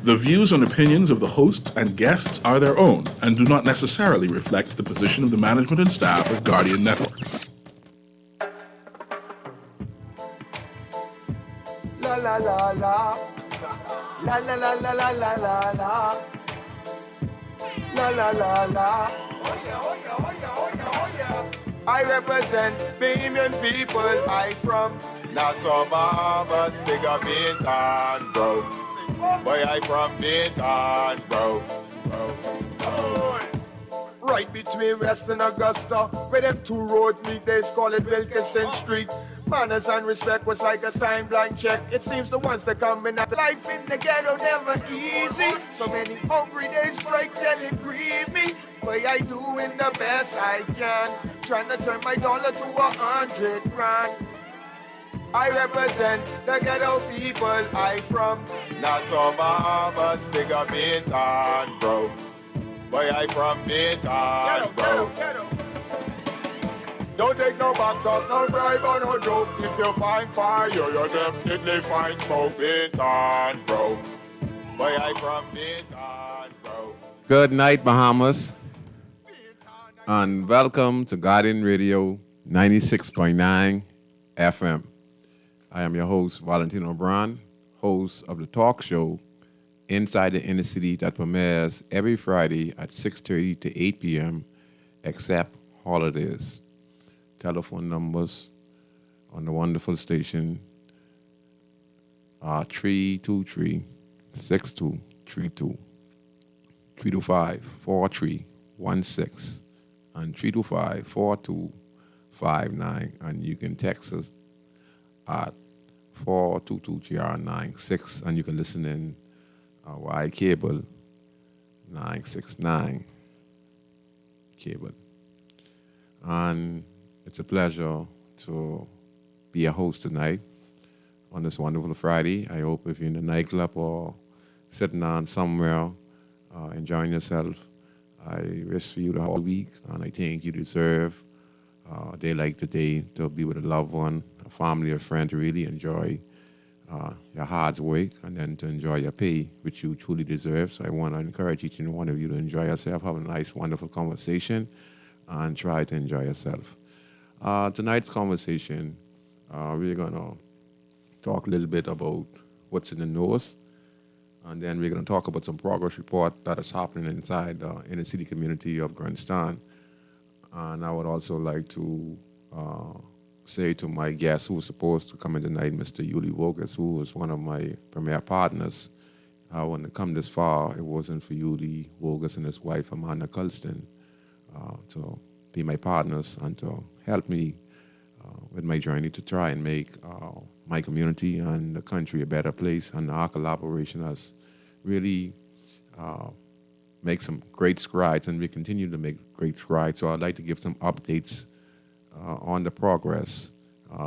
The views and opinions of the host and guests are their own and do not necessarily reflect the position of the management and staff of Guardian Network. La la la la. La la la la la la la la. La la la la. Oh yeah, oh yeah, oh yeah, oh yeah, oh yeah. I represent Bahamian people. I from Nassau, Bahamas, big up Bintan, bro. Boy, I from Bintan, bro. Right between West and Augusta, where them two roads meet, they call it Wilkinson Street. Manners and respect was like a sign blank check. It seems the ones that come in after life in the ghetto never easy. So many hungry days break till it grieve me. But I doing the best I can, trying to turn my dollar to 100 grand. I represent the ghetto people. I from Nassau, Bahamas, big up Bintan, bro. Boy, I from Bintan, bro. Ghetto. Don't take no back talk, no bribe or no joke. If you find fire, you definitely find smoke. Bintan, bro. Boy, I from Bintan, bro. Good night, Bahamas. And welcome to Guardian Radio 96.9 FM. I am your host, Valentino, host of the talk show Inside the Inner City that premieres every Friday at 6:30 to 8 p.m. except holidays. Telephone numbers on the wonderful station are 323-6232, 325-4316, and 325-4259. And you can text us at 422-GR96, and you can listen in via cable 969 cable. And it's a pleasure to be a host tonight on this wonderful Friday. I hope if you're in the nightclub or sitting down somewhere enjoying yourself, I wish for you the whole week, and I think you deserve a day like today to be with a loved one, a family, or friend, to really enjoy your hard work and then to enjoy your pay, which you truly deserve. So I want to encourage each and one of you to enjoy yourself, have a nice, wonderful conversation, and try to enjoy yourself. Tonight's conversation, we're going to talk a little bit about what's in the news, and then we're going to talk about some progress report that is happening inside the inner city community of Grandstand. And I would also like to say to my guest who was supposed to come in tonight, Mr. Yuli Vogus, who was one of my premier partners. When it come this far, it wasn't for Yuli Vogus and his wife, Amanda Colston, to be my partners and to help me with my journey to try and make my community and the country a better place. And our collaboration has really make some great strides, and we continue to make great strides. So I'd like to give some updates on the progress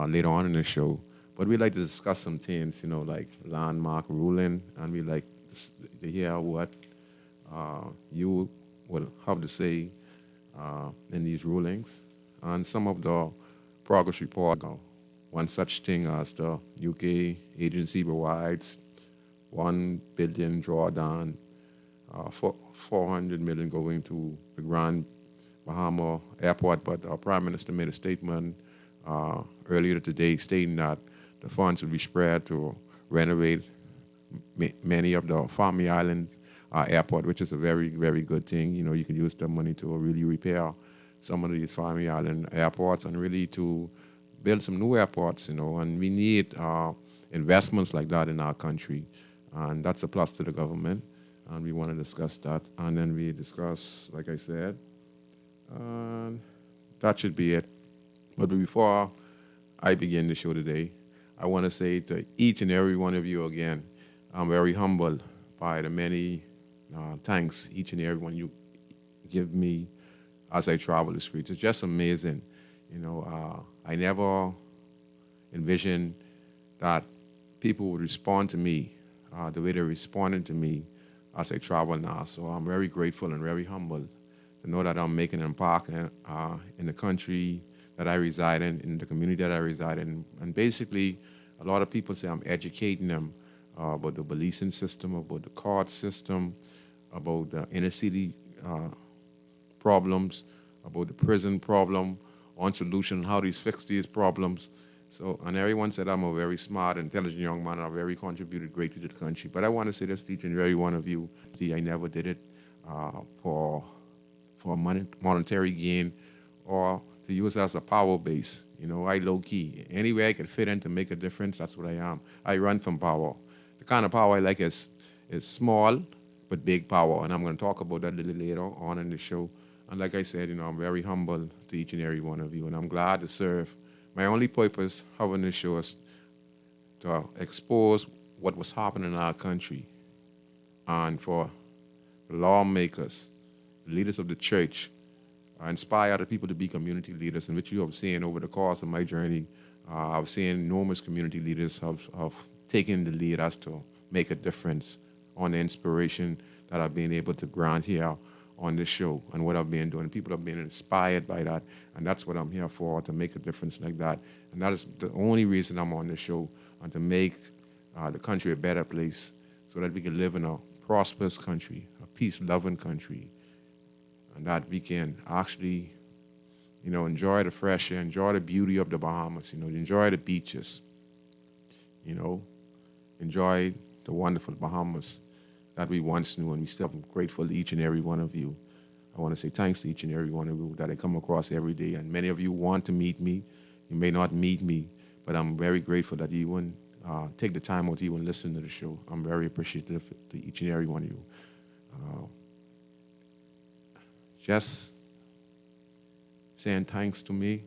later on in the show. But we'd like to discuss some things, like landmark ruling, and we'd like to hear what you will have to say in these rulings. And some of the progress report, one such thing as the UK agency provides $1 billion drawdown, 400 million going to the Grand Bahama Airport, but our Prime Minister made a statement earlier today stating that the funds will be spread to renovate many of the Farmy Islands airport, which is a very, very good thing. You can use the money to really repair some of these Farmy Island airports and really to build some new airports, and we need investments like that in our country, and that's a plus to the government, and we want to discuss that. And then we discuss, like I said, that should be it. But before I begin the show today, I want to say to each and every one of you again, I'm very humbled by the many thanks each and every one you give me as I travel the streets. It's just amazing. I never envisioned that people would respond to me the way they're responding to me as I travel now. So I'm very grateful and very humbled to know that I'm making an impact in the country that I reside in the community that I reside in. And basically, a lot of people say I'm educating them about the policing system, about the court system, about the inner city problems, about the prison problem, on solution, how to fix these problems. So, and everyone said I'm a very smart, intelligent young man, and I've very contributed greatly to the country. But I want to say this to each and every one of you. See, I never did it for monetary gain or to use as a power base. You know, I low-key. Any way I could fit in to make a difference, that's what I am. I run from power. The kind of power I like is small but big power, and I'm going to talk about that a little later on in the show. And like I said, you know, I'm very humble to each and every one of you, and I'm glad to serve. My only purpose having this show is to expose what was happening in our country and for the lawmakers, the leaders of the church, inspire other people to be community leaders, in which you have seen over the course of my journey. I've seen numerous community leaders have taken the lead as to make a difference on the inspiration that I've been able to grant here on this show and what I've been doing. People have been inspired by that, and that's what I'm here for, to make a difference like that. And that is the only reason I'm on this show, and to make the country a better place so that we can live in a prosperous country, a peace-loving country, and that we can actually, you know, enjoy the fresh air, enjoy the beauty of the Bahamas, you know, enjoy the beaches, you know, enjoy the wonderful Bahamas that we once knew, and we still grateful to each and every one of you. I want to say thanks to each and every one of you that I come across every day, and many of you want to meet me. You may not meet me, but I'm very grateful that you even take the time out to even listen to the show. I'm very appreciative to each and every one of you. Just saying thanks to me,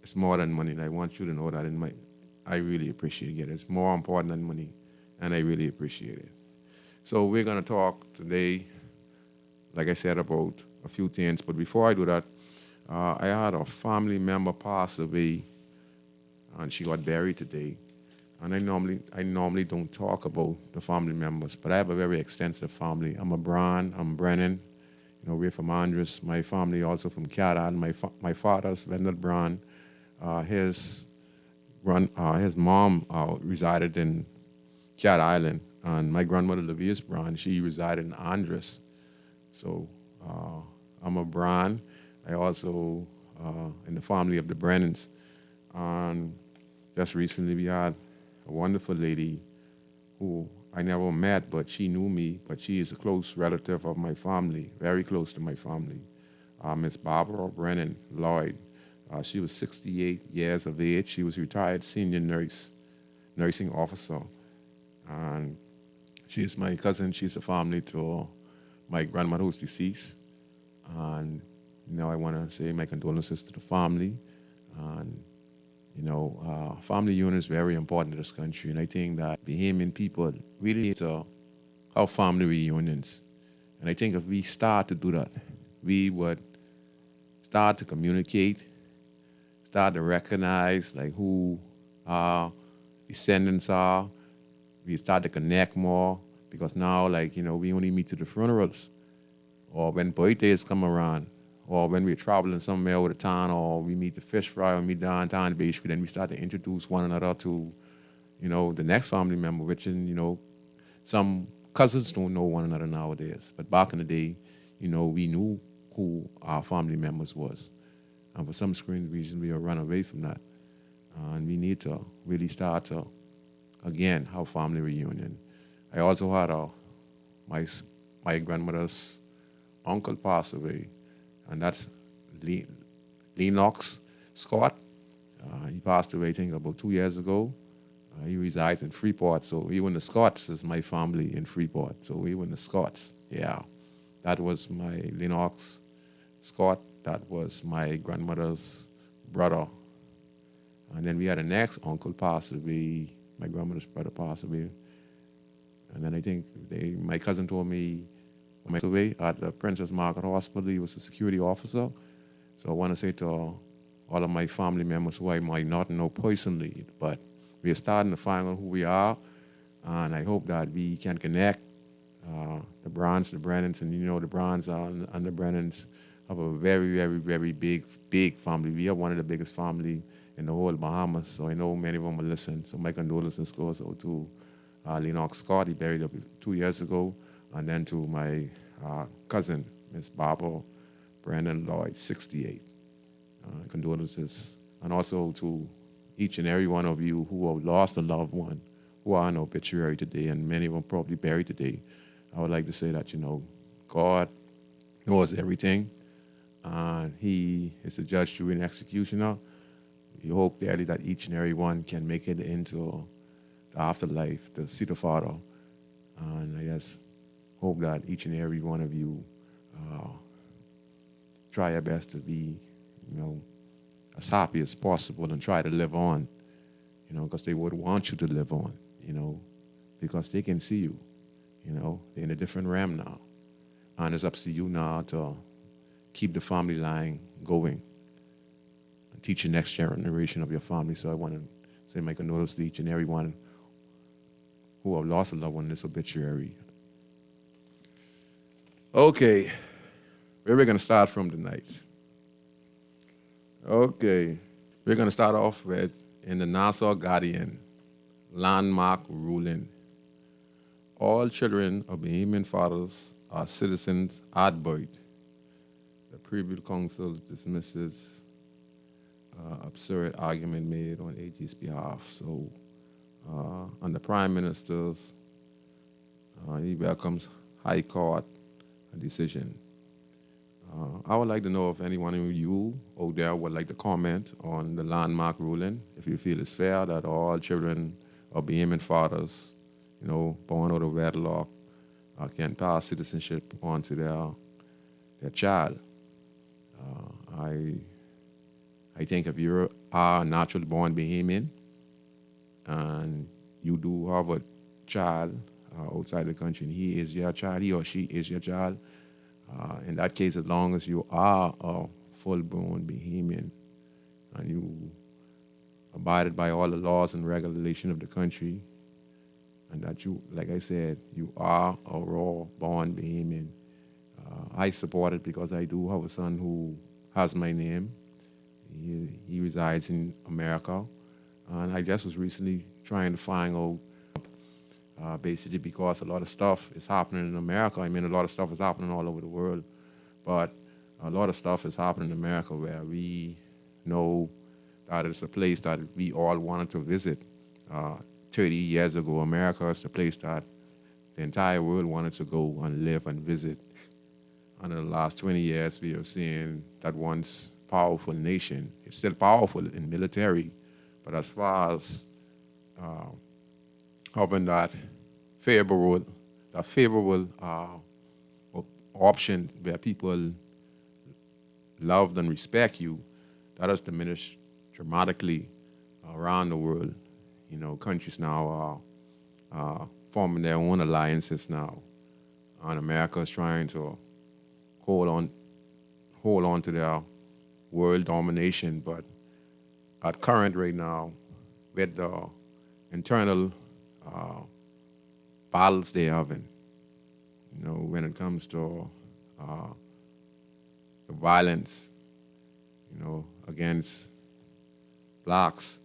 it's more than money. And I want you to know that I really appreciate it. It's more important than money, and I really appreciate it. So we're going to talk today, like I said, about a few things. But before I do that, I had a family member pass away, and she got buried today. And I normally don't talk about the family members, but I have a very extensive family. I'm Brennan. You know, we're from Andres. My family also from Cat Island. My father's Wendell Brown. His mom resided in Cat Island, and my grandmother, Lavius Brown, she resided in Andres. So I'm a Brown. I also in the family of the Brennans. And just recently we had a wonderful lady who I never met, but she knew me, but she is a close relative of my family, very close to my family. Miss Barbara Brennan Lloyd. She was 68 years of age. She was retired senior nursing officer. And she is my cousin. She's a family to my grandmother who's deceased. And, you know, I want to say my condolences to the family. And, you know, family unit is very important to this country. And I think that Bahamian people really need to have family reunions. And I think if we start to do that, we would start to communicate, start to recognize like who our descendants are. We start to connect more, because now, like, you know, we only meet to the funerals or when birthdays come around, or when we're traveling somewhere over the town, or we meet the fish fry, or meet downtown, basically, then we start to introduce one another to, you know, the next family member, which, you know, some cousins don't know one another nowadays. But back in the day, you know, we knew who our family members was. And for some strange reason, we have run away from that. And we need to really start to, again, have family reunion. I also had my grandmother's uncle pass away, and that's Lennox Scott. He passed away, I think, about 2 years ago. He resides in Freeport, so even the Scots is my family in Freeport. So even the Scots, yeah. That was my Lennox Scott. That was my grandmother's brother. And then we had the next uncle pass away. My grandmother's brother passed away. And then I think my cousin told me when I was away at the Princess Margaret Hospital, he was a security officer. So I want to say to all of my family members who I might not know personally, but we are starting to find out who we are, and I hope that we can connect the Browns, the Brennans, and you know the Browns and the Brennans have a very, very, very big family. We are one of the biggest family in the whole Bahamas, so I know many of them will listen. So my condolences goes out to Lennox Scott, he buried up 2 years ago, and then to my cousin, Miss Barbara Brandon Lloyd, 68. Condolences. And also to each and every one of you who have lost a loved one, who are in obituary today, and many of them probably buried today. I would like to say that, God knows everything, and He is the judge, jury, and executioner. We hope dearly that each and every one can make it into the afterlife to see the Father. And I just hope that each and every one of you try your best to be, as happy as possible and try to live on, because they would want you to live on, because they can see you, they're in a different realm now. And it's up to you now to keep the family line going and teach the next generation of your family. So I want to say my condolences to each and every one who have lost a loved one in this obituary. Okay, where we're going to start from tonight? Okay, we're going to start off with, in the Nassau Guardian, landmark ruling. All children of Bahamian fathers are citizens at birth. The Privy Council dismisses absurd argument made on AG's behalf. So, on the Prime Minister's, he welcomes High Court decision. I would like to know if anyone of you out there would like to comment on the landmark ruling, if you feel it's fair that all children of Bahamian fathers, born out of wedlock, can pass citizenship on to their child. I think if you are a natural born Bahamian and you do have a child outside the country and he is your child, he or she is your child, in that case, as long as you are a full-blown Bahamian and you abided by all the laws and regulations of the country, and that you, like I said, you are a raw-born Bahamian, I support it because I do have a son who has my name. He resides in America, and I just was recently trying to find out basically because a lot of stuff is happening in America. I mean, a lot of stuff is happening all over the world, but a lot of stuff is happening in America where we know that it's a place that we all wanted to visit. 30 years ago, America is the place that the entire world wanted to go and live and visit. And in the last 20 years, we are seeing that once powerful nation, it's still powerful in military, but as far as having that favorable option where people love and respect you, that has diminished dramatically around the world. Countries now are forming their own alliances now, and America is trying to hold on to their world domination. But at current right now, with the internal battles they're having, when it comes to the violence, against blacks,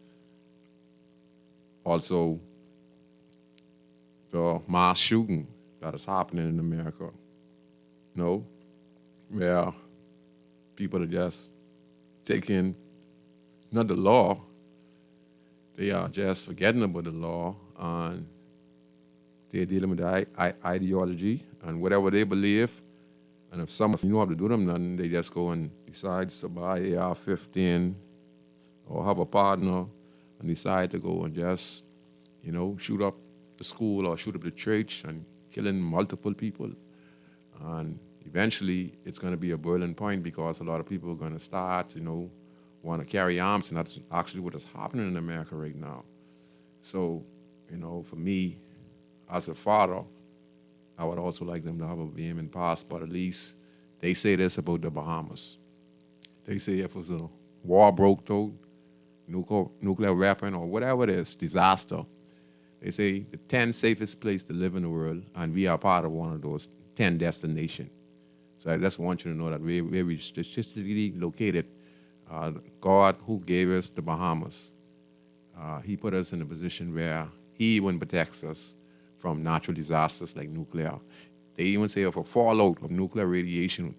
also the mass shooting that is happening in America, where people are just taking, not the law, they are just forgetting about the law, and they're dealing with the ideology and whatever they believe. And if you don't have to do them nothing, they just go and decide to buy AR-15 or have a partner and decide to go and just, shoot up the school or shoot up the church and killing multiple people. And eventually, it's going to be a boiling point because a lot of people are going to start, want to carry arms, and that's actually what is happening in America right now. So, for me, as a father, I would also like them to have a Bahamian passport. At least they say this about the Bahamas. They say if it was a war broke out, nuclear weapon or whatever it is, disaster, they say the 10 safest place to live in the world, and we are part of one of those 10 destinations. So I just want you to know that where we statistically located, God who gave us the Bahamas, he put us in a position where he even protects us from natural disasters like nuclear. They even say if a fallout of nuclear radiation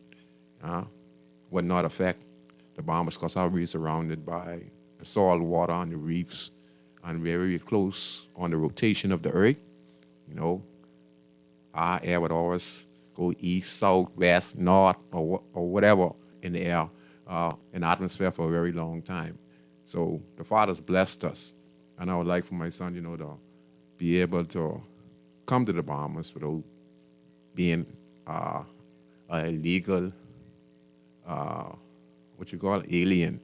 would not affect the Bahamas because we're surrounded by the salt water and the reefs and very close on the rotation of the earth. You know, our air would always go east, south, west, north, or whatever in the air, in the atmosphere for a very long time. So the Father's blessed us. And I would like for my son, to be able to come to the Bahamas without being a illegal, alien,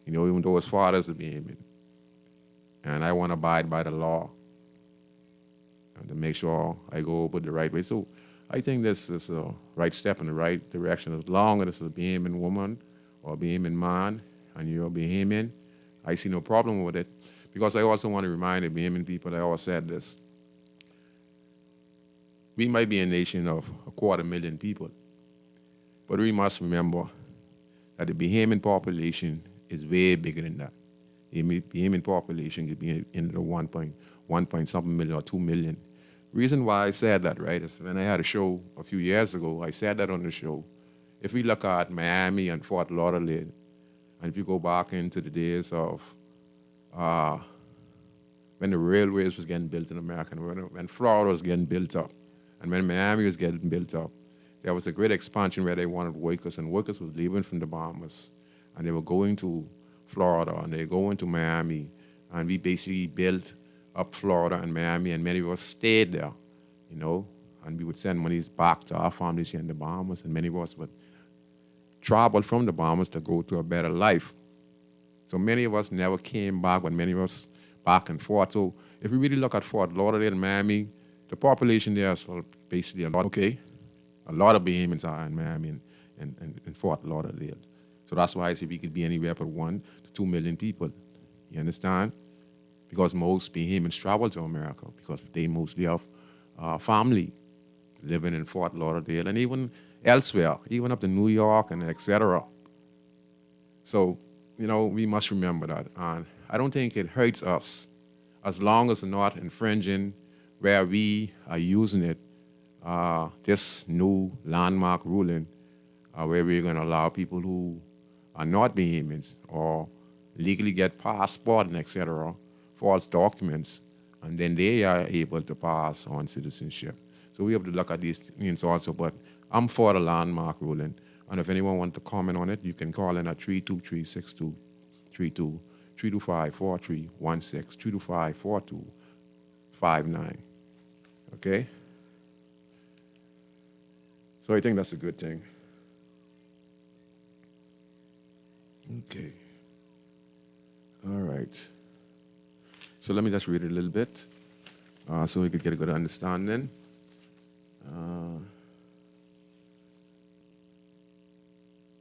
even though his father's a Bahamian. And I want to abide by the law and to make sure I go over the right way. So I think this is a right step in the right direction. As long as it's a Bahamian woman or a Bahamian man and you're a Bahamian, I see no problem with it. Because I also want to remind the Bahamian people, I always said this, we might be a nation of 250,000 people, but we must remember that the Bahamian population is way bigger than that. The Bahamian population could be in the 1 point something million or 2 million. Reason why I said that, right, is when I had a show a few years ago, I said that on the show. If we look at Miami and Fort Lauderdale, and if you go back into the days of when the railways was getting built in America, when Florida was getting built up, and when Miami was getting built up, there was a great expansion where they wanted workers, and workers were leaving from the Bahamas, and they were going to Florida, and they were going to Miami, and we basically built up Florida and Miami, and many of us stayed there, and we would send monies back to our families here in the Bahamas, and many of us would travel from the Bahamas to go to a better life. So many of us never came back, but many of us back and forth. So if we really look at Fort Lauderdale and Miami, the population there is basically a lot. Okay, a lot of Bahamians are in Miami and Fort Lauderdale. So that's why I say we could be anywhere from 1 to 2 million people. You understand? Because most Bahamians travel to America because they mostly have family living in Fort Lauderdale and even elsewhere, even up to New York and etc. So, we must remember that. And I don't think it hurts us as long as it's not infringing where we are using it, this new landmark ruling, where we're going to allow people who are not Bahamians or legally get passport and etc., false documents, and then they are able to pass on citizenship. So we have to look at these things also, but I'm for the landmark ruling. And if anyone wants to comment on it, you can call in at 323-6232, 325-4316, 325-4259. Okay? So I think that's a good thing. Okay. All right. So let me just read it a little bit so we could get a good understanding.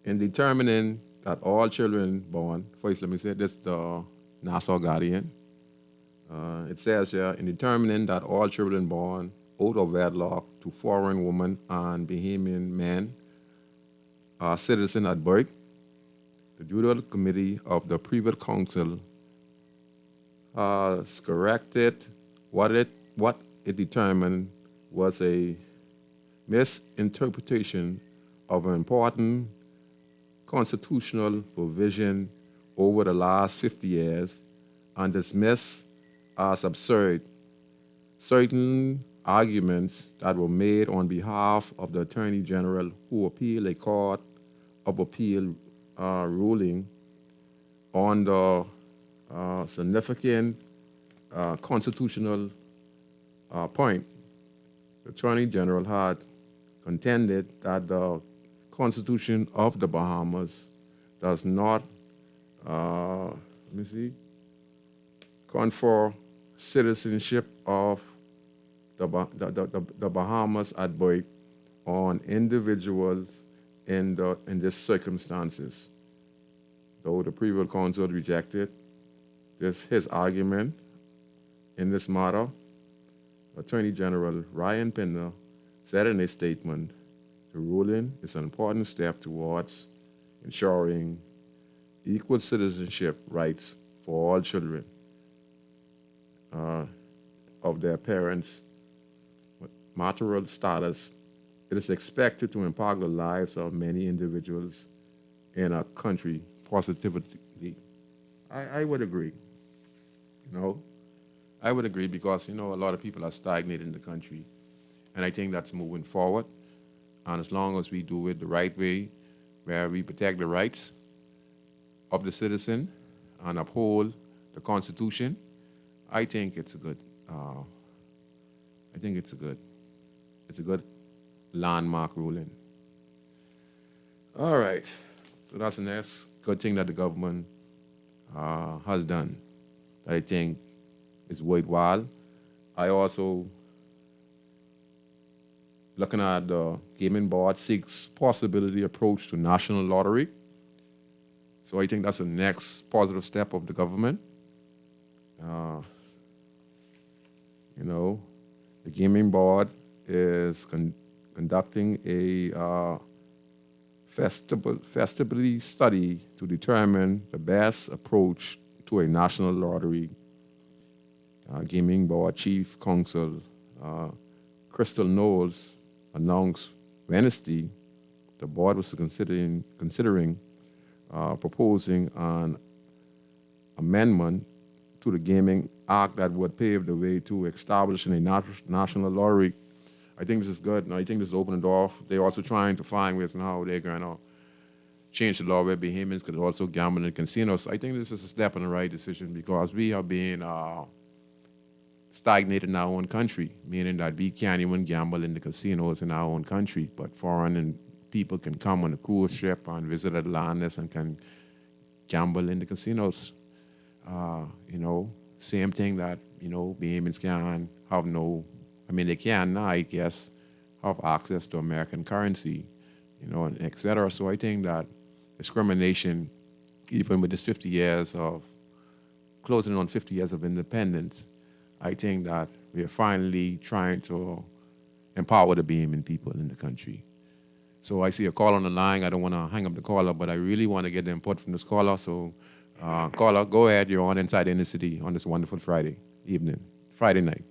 In determining that all children born, first let me say this, the Nassau Guardian. It says here, in determining that all children born out of wedlock to foreign women and Bahamian men are citizens at birth, the Judicial Committee of the Privy Council has corrected what it determined was a misinterpretation of an important constitutional provision over the last 50 years and dismissed as absurd certain arguments that were made on behalf of the Attorney General who appealed a Court of Appeal ruling on the significant constitutional point. The Attorney General had contended that the Constitution of the Bahamas does not, confer citizenship of the Bahamas at birth on individuals in these circumstances. Though the Privy Council rejected his argument in this matter, Attorney General Ryan Pinder said in a statement, the ruling is an important step towards ensuring equal citizenship rights for all children of their parents marital status, it is expected to impact the lives of many individuals in a country positively. I would agree. You know, I would agree because a lot of people are stagnated in the country, and I think that's moving forward. And as long as we do it the right way, where we protect the rights of the citizen and uphold the Constitution, I think it's a good. I think it's a good landmark ruling. All right, so that's the next good thing that the government has done that I think is worthwhile. I also, looking at the gaming board, seeks possibility approach to national lottery. So I think that's the next positive step of the government. The gaming board is conducting a feasibility study to determine the best approach to a national lottery. Gaming board chief counsel Crystal Knowles announced Wednesday the board was considering proposing an amendment to the Gaming Act that would pave the way to establishing a national lottery. I think this is good, and I think this is opening the door. They're also trying to find ways on how they're going to change the law where Bahamians could also gamble in casinos. I think this is a step in the right decision because we are being stagnated in our own country, meaning that we can't even gamble in the casinos in our own country, but foreign and people can come on a cruise ship and visit Atlantis and can gamble in the casinos. Same thing that, Bahamians can have they can now, I guess, have access to American currency, and et cetera. So I think that discrimination, even with this 50 years of, closing on 50 years of independence, I think that we are finally trying to empower the Bahamian people in the country. So I see a call on the line. I don't want to hang up the caller, but I really want to get the input from this caller. So, caller, go ahead. You're on Inside Inner City on this wonderful Friday night.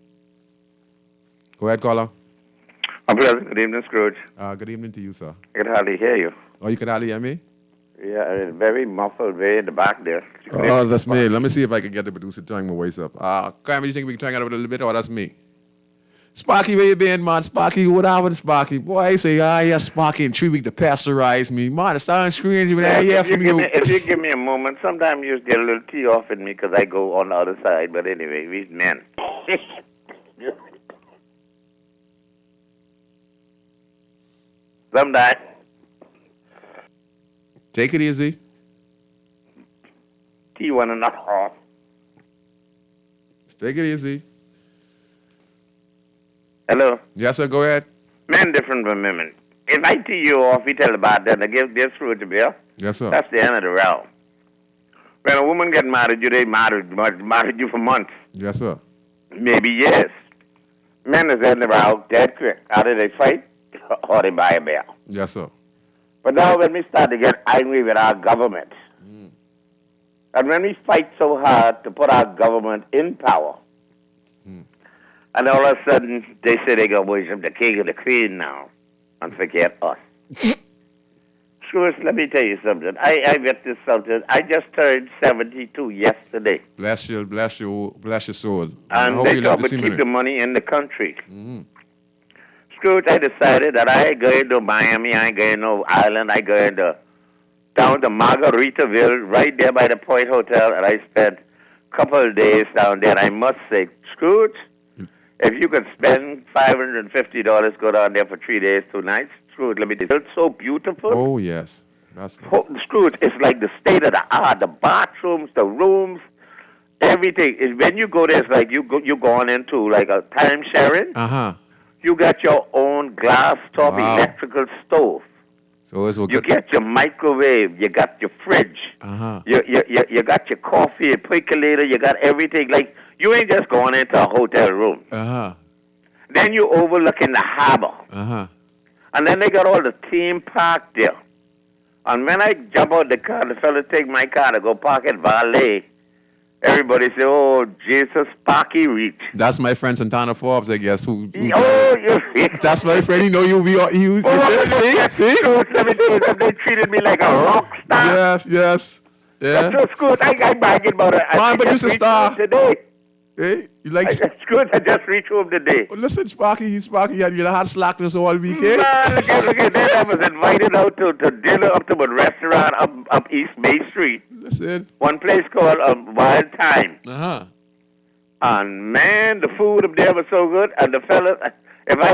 Go ahead, caller. Good evening, Scrooge. Good evening to you, sir. I could hardly hear you. Oh, you could hardly hear me? Yeah, very muffled, way in the back there. Oh, that's me. Let me see if I can get the producer to turn my voice up. Cam, do you think we can turn it up a little bit, or that's me? Sparky, where you been, man? Sparky, what happened, Sparky? Boy, I say, yeah, Sparky, in 3 weeks to pasteurize me. Man, it's sounding strange when I hear from you. If you give me a moment, sometimes you just get a little tea off in me because I go on the other side. But anyway, we men. Sometimes. Take it easy. Tea one and a half. Take it easy. Hello? Yes, sir, go ahead. Men different from women. If I tee you off, you tell about that, and give this fruit to beer. Yes, sir. That's the end of the round. When a woman get married you, they married you for months. Yes, sir. Maybe years. Men is in the round dead quick. Either they fight or they buy a beer. Yes, sir. But now when we start to get angry with our government, and when we fight so hard to put our government in power, and all of a sudden they say they're going to worship the king and the queen now and forget us. Scrooge, let me tell you something. I get this something. I just turned 72 yesterday. Bless your soul. And they come to keep the money in the country. Scrooge, I decided that I ain't going to Miami, I ain't going to no island, I going down to Margaritaville, right there by the Point Hotel, and I spent a couple of days down there. And I must say, Scrooge, if you could spend $550, go down there for 3 days, 2 nights, Scrooge, let me tell you, it's so beautiful. Oh, yes. That's Scrooge, it's like the state of the art, the bathrooms, the rooms, everything. When you go there, it's like you going into like a time sharing. Uh-huh. You got your own glass top electrical stove. So it's you get your microwave. You got your fridge. Uh-huh. You got your coffee, your percolator. You got everything. Like you ain't just going into a hotel room. Uh-huh. Then you overlooking the harbor. Uh-huh. And then they got all the theme park there. And when I jump out the car, the fella take my car to go park at valet. everybody say, "Oh, Jesus, Sparky Reach." That's my friend Santana Forbes, I guess. Oh, you That's my friend. You know you. See? Let me tell you something. They treated me like a rock star. Yes. Yeah. That's so good. I bragging about it. Man, but you're a star. Today. Hey, you like? That's good. I just reached home today. Well, listen, Sparky, you had slackness all weekend. Man, look at that. I was invited out to dinner up to a restaurant up East Bay Street. Listen. One place called Wild Time. Uh-huh. And man, the food up there was so good. And the fellas, if I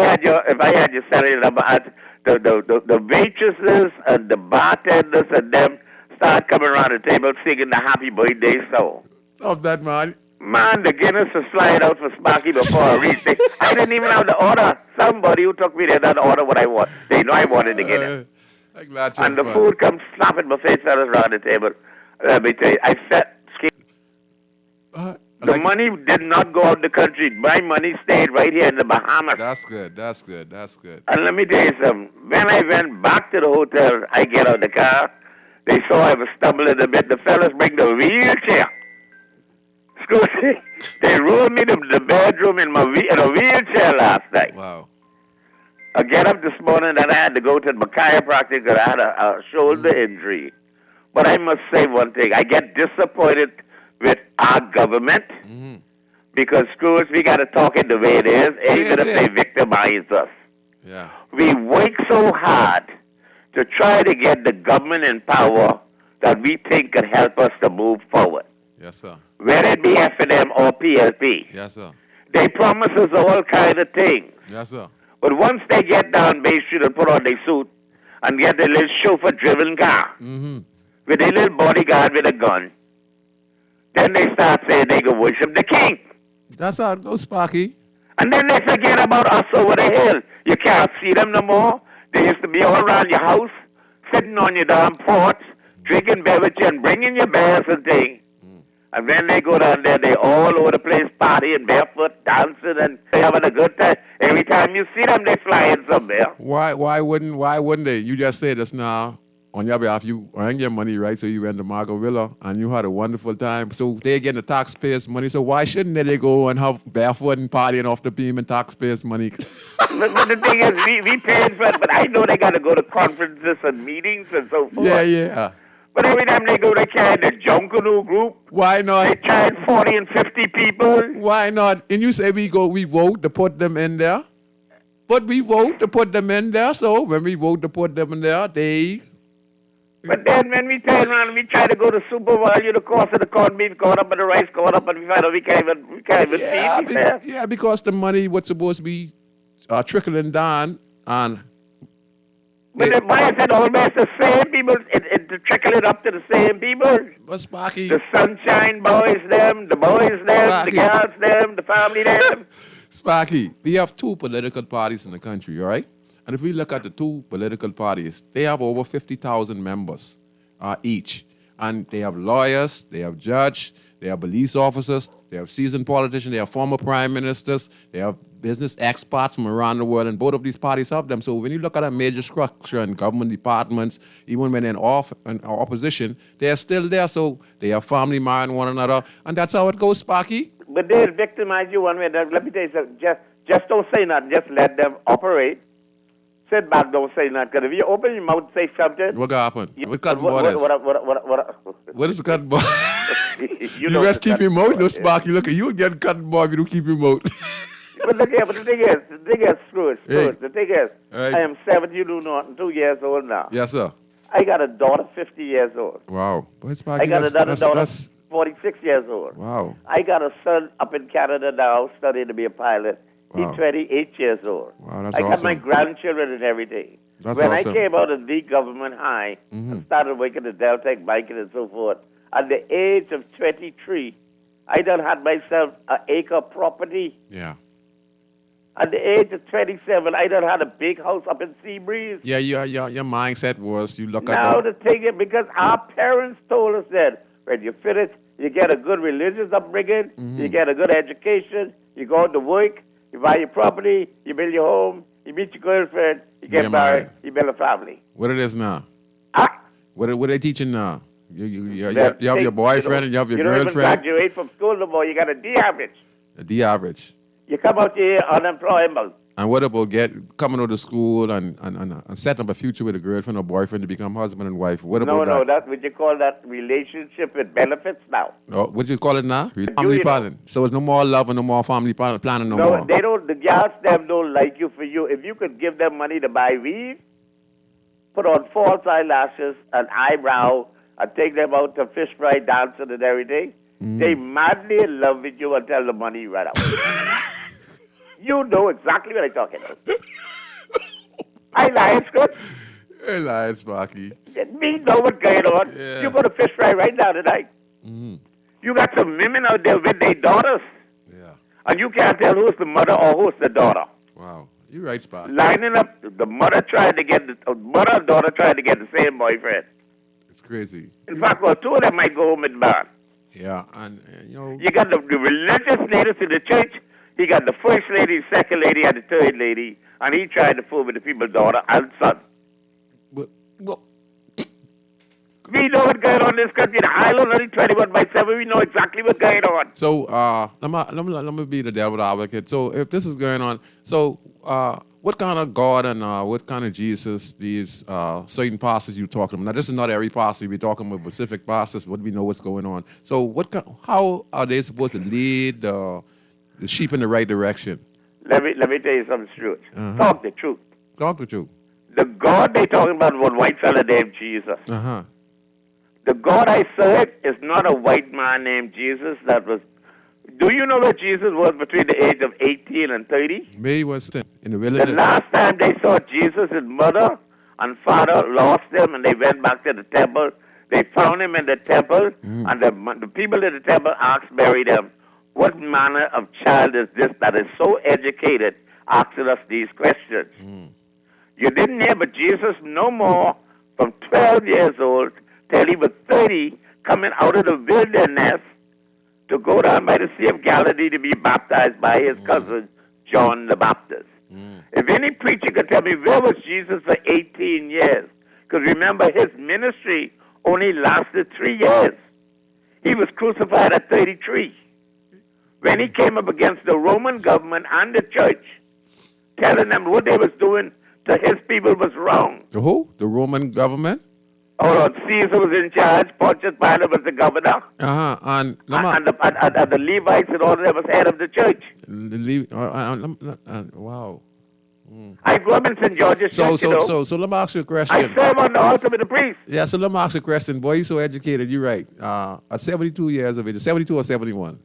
had your salary number, the waitresses and the bartenders and them start coming around the table singing the happy birthday song. Stop that, man. Man, the Guinness was flying out for Sparky before I reached it. I didn't even have the order. Somebody who took me there didn't order what I want. They know I wanted the Guinness. I'm glad and the food comes slapping my face fellas around the table. Let me tell you, I felt the money did not go out the country. My money stayed right here in the Bahamas. That's good. And let me tell you something. When I went back to the hotel, I get out the car. They saw I was stumbling a bit. The fellas bring the wheelchair. They rolled me to the bedroom in a wheelchair last night. Wow. I get up this morning and I had to go to the chiropractor because I had a shoulder injury. But I must say one thing. I get disappointed with our government because, Scrooge, we got to talk it the way it is, even if they victimize us. Yeah. We work so hard to try to get the government in power that we think can help us to move forward. Yes, sir. Whether it be F&M or PLP. Yes, sir. They promise us all kind of things. Yes, sir. But once they get down Bay Street and put on their suit and get their little chauffeur-driven car with a little bodyguard with a gun, then they start saying they go worship the king. That's how it goes, Sparky. And then they forget about us over the hill. You can't see them no more. They used to be all around your house, sitting on your damn porch, drinking beverage and bringing your bears and things. And when they go down there, they all over the place partying, barefoot, dancing, and they having a good time. Every time you see them, they flying somewhere. Why wouldn't they? You just said just now, on your behalf, you earned your money, right? So you went to Margot Villa, and you had a wonderful time. So they getting the taxpayers' money. So why shouldn't they go and have barefoot and partying off the beam and taxpayers' money? but the thing is, we paying for it, but I know they got to go to conferences and meetings and so forth. Yeah. But every time they go, they carry the Junkanoo group. Why not? They carry 40 and 50 people. Why not? And you say we vote to put them in there. But we vote to put them in there. So when we vote to put them in there, they... But then when we turn around and we try to go to supervalue, the cost of the corned beef going up and the rice going up, and we find out we can't even feed. Yeah, because the money was supposed to be trickling down on... But the money said always the same people, it trickle it up to the same people. But Sparky... The Sunshine Boys, them, the boys, them, Sparky. the girls, them, the family, them. Sparky, we have two political parties in the country, all right? And if we look at the two political parties, they have over 50,000 members each. And they have lawyers, they have judges, they have police officers, they have seasoned politicians, they have former prime ministers, they have business experts from around the world, and both of these parties have them. So when you look at a major structure in government departments, even when they're in opposition, they are still there. So they have family marrying one another, and that's how it goes, Sparky. But they'll victimize you one way. Let me tell you something. Just don't say nothing. Just let them operate. Sit back, don't say nothing. Because if you open your mouth, say something. What happened? What cutting board is? What is the cutting board? you guys keep your mouth, no Sparky. Look at you get cutting board if you don't keep your mouth. but the thing is, Scrooge. Hey. The thing is, Right. I am 2 years old now. Yes, sir. I got a daughter 50 years old. Wow. But Sparky, I got another daughter that's 46 years old. wow. I got a son up in Canada now studying to be a pilot. Wow. He's 28 years old. Wow, that's I got my awesome. grandchildren and everything. That's when awesome. I came out of the government high and started working at Deltec Banking and so forth, at the age of 23, I done had myself an acre property. Yeah. At the age of 27, I done had a big house up in Seabreeze. Yeah, your mindset was you look Now at the thing is, because our parents told us that when you finish, you get a good religious upbringing, you get a good education, you go out to work, you buy your property, you build your home, you meet your girlfriend, you get married, you build a family. what it is now. Ah, What they teaching now? You have your boyfriend and you have your girlfriend. You don't even girlfriend. graduate from school no more. You got a D average. A D average. You come out here unemployable. And what about coming out of school and setting up a future with a girlfriend or boyfriend to become husband and wife? What about that? No, that's what you call that relationship with benefits now. Oh, what do you call it now? Family planning. So it's no more love and no more family planning no more. No, they don't. The girls them don't like you for you. If you could give them money to buy weed, put on false eyelashes and eyebrow, and take them out to fish fry dancing and everything, they madly in love with you until the money run out. You know exactly what I'm talking about. I lie, Scrooge. Hey, lying, Sparky. Me know what's going on. Yeah. You go to fish fry right now tonight. You got some women out there with their daughters. Yeah. And you can't tell who's the mother or who's the daughter. Wow. You're right, Sparky. Lining up, the mother and daughter tried to get the same boyfriend. It's crazy. In fact, well, two of them might go home and burn. Yeah, and you know. You got the religious leaders in the church. He got the first lady, second lady, and the third lady, and he tried to fool with the people's daughter and son. Well, we know what's going on in this country. The island only 21/7. We know exactly what's going on. so let me be the devil advocate. So if this is going on, so what kind of God and what kind of Jesus these certain pastors you talking about? Now this is not every pastor. We're talking about specific pastors, but we know what's going on. So how are they supposed to lead the sheep in the right direction? Let me tell you something, Scrooge. Talk the truth. Talk the truth. The God they talking about was one white fella named Jesus. Uh-huh. The God I serve is not a white man named Jesus. Do you know where Jesus was between the age of 18 and 30? He was in the The wilderness. last time they saw Jesus, his mother and father lost him, and they went back to the temple. They found him in the temple, and the people in the temple asked Mary them, what manner of child is this that is so educated, asking us these questions? You didn't hear but Jesus no more from 12 years old till he was 30, coming out of the wilderness to go down by the Sea of Galilee to be baptized by his cousin, John the Baptist. If any preacher could tell me where was Jesus for 18 years, because remember his ministry only lasted 3 years. He was crucified at 33. When he came up against the Roman government and the church, telling them what they was doing to his people was wrong. The who? The Roman government? Oh, Caesar was in charge. Pontius Pilate was the governor. Uh-huh. And the Levites and all of them was head of the church. Wow. I grew up in St. George's Church, So let me ask you a question. I serve on the altar with the priest. Yeah, so let me ask you a question. Boy, you're so educated. You're right. At 72 years of age, 72 or 71?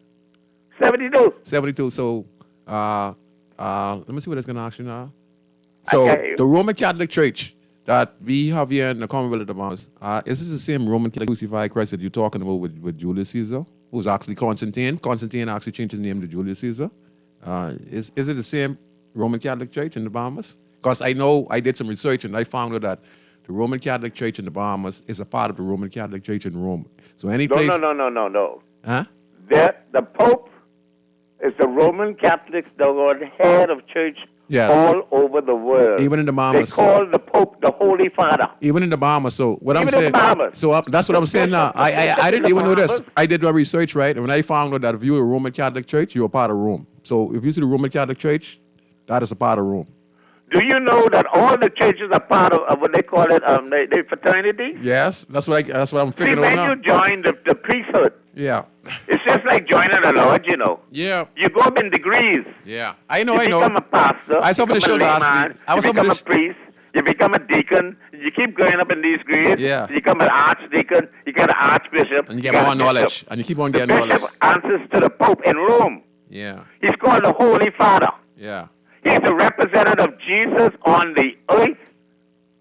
72. 72. So let me see what I was going to ask you now. So the Roman Catholic Church that we have here in the Commonwealth of the Bahamas, is this the same Roman Catholic crucified Christ that you're talking about with Julius Caesar, who's actually Constantine? Constantine actually changed his name to Julius Caesar. Is it the same Roman Catholic Church in the Bahamas? Because I know I did some research and I found out that the Roman Catholic Church in the Bahamas is a part of the Roman Catholic Church in Rome. So any place... No. Huh? The Pope is the Roman Catholics, the head of church all over the world. Even in the Bahamas. They call the Pope the Holy Father. Even in the Bahamas. So what I'm Even saying... in the Bahamas. So that's what I'm saying now. I didn't even know this. I did my research, right? And when I found out that if you were a Roman Catholic Church, you're a part of Rome. So if you see the Roman Catholic Church, that is a part of Rome. Do you know that all the churches are part of what they call it, the fraternity? Yes, that's what I'm figuring out now. When you join the priesthood, yeah, it's just like joining a lodge, you know. Yeah. You go up in degrees. Yeah, I know. You become a pastor. I saw on the show last week. You become a priest. You become a deacon. You keep going up in these grades. Yeah. You become an archdeacon. You get an archbishop. And you get more knowledge. And you keep on getting knowledge. The bishop answers to the Pope in Rome. Yeah. He's called the Holy Father. Yeah. He's the representative of Jesus on the earth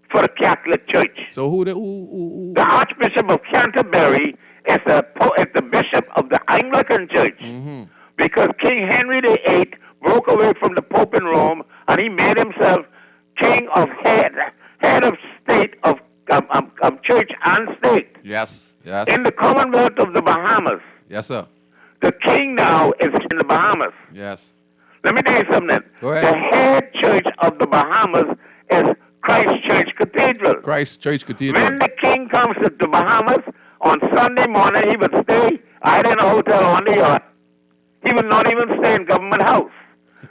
for the Catholic Church. So who? The Archbishop of Canterbury is the bishop of the Anglican Church. Mm-hmm. Because King Henry VIII broke away from the Pope in Rome, and he made himself king of head of state of church and state. Yes. In the Commonwealth of the Bahamas. Yes, sir. The king now is in the Bahamas. Yes. Let me tell you something. Go ahead. The head church of the Bahamas is Christ Church Cathedral. Christ Church Cathedral. When the king comes to the Bahamas, On Sunday morning, he would stay either in a hotel or on the yacht. He would not even stay in government house.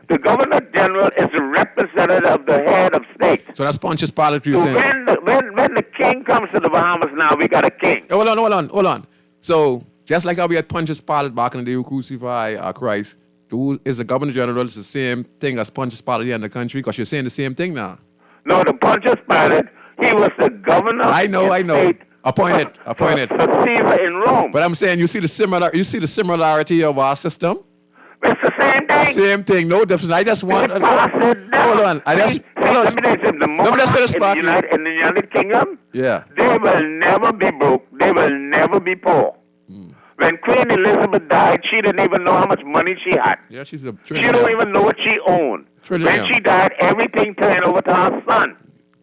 The Governor General is the representative of the head of state. So that's Pontius Pilate you're So saying? when the king comes to the Bahamas now, we got a king. Hold on. So just like how we had Pontius Pilate back in the day who crucified Christ, who is the Governor General, is the same thing as Pontius Pilate here in the country? Because you're saying the same thing now. No, the Pontius Pilate, he was the governor. I know. Appointed. For Caesar in Rome. But I'm saying you see the similarity of our system? It's the same thing. Same thing, no difference. I just want. Hold on. Let me just say this, Sparky. In the United Kingdom, yeah, they will never be broke. They will never be poor. When Queen Elizabeth died, she didn't even know how much money she had. Yeah, she's a trillionaire. She don't even know what she owned. When she died, everything turned over to her son.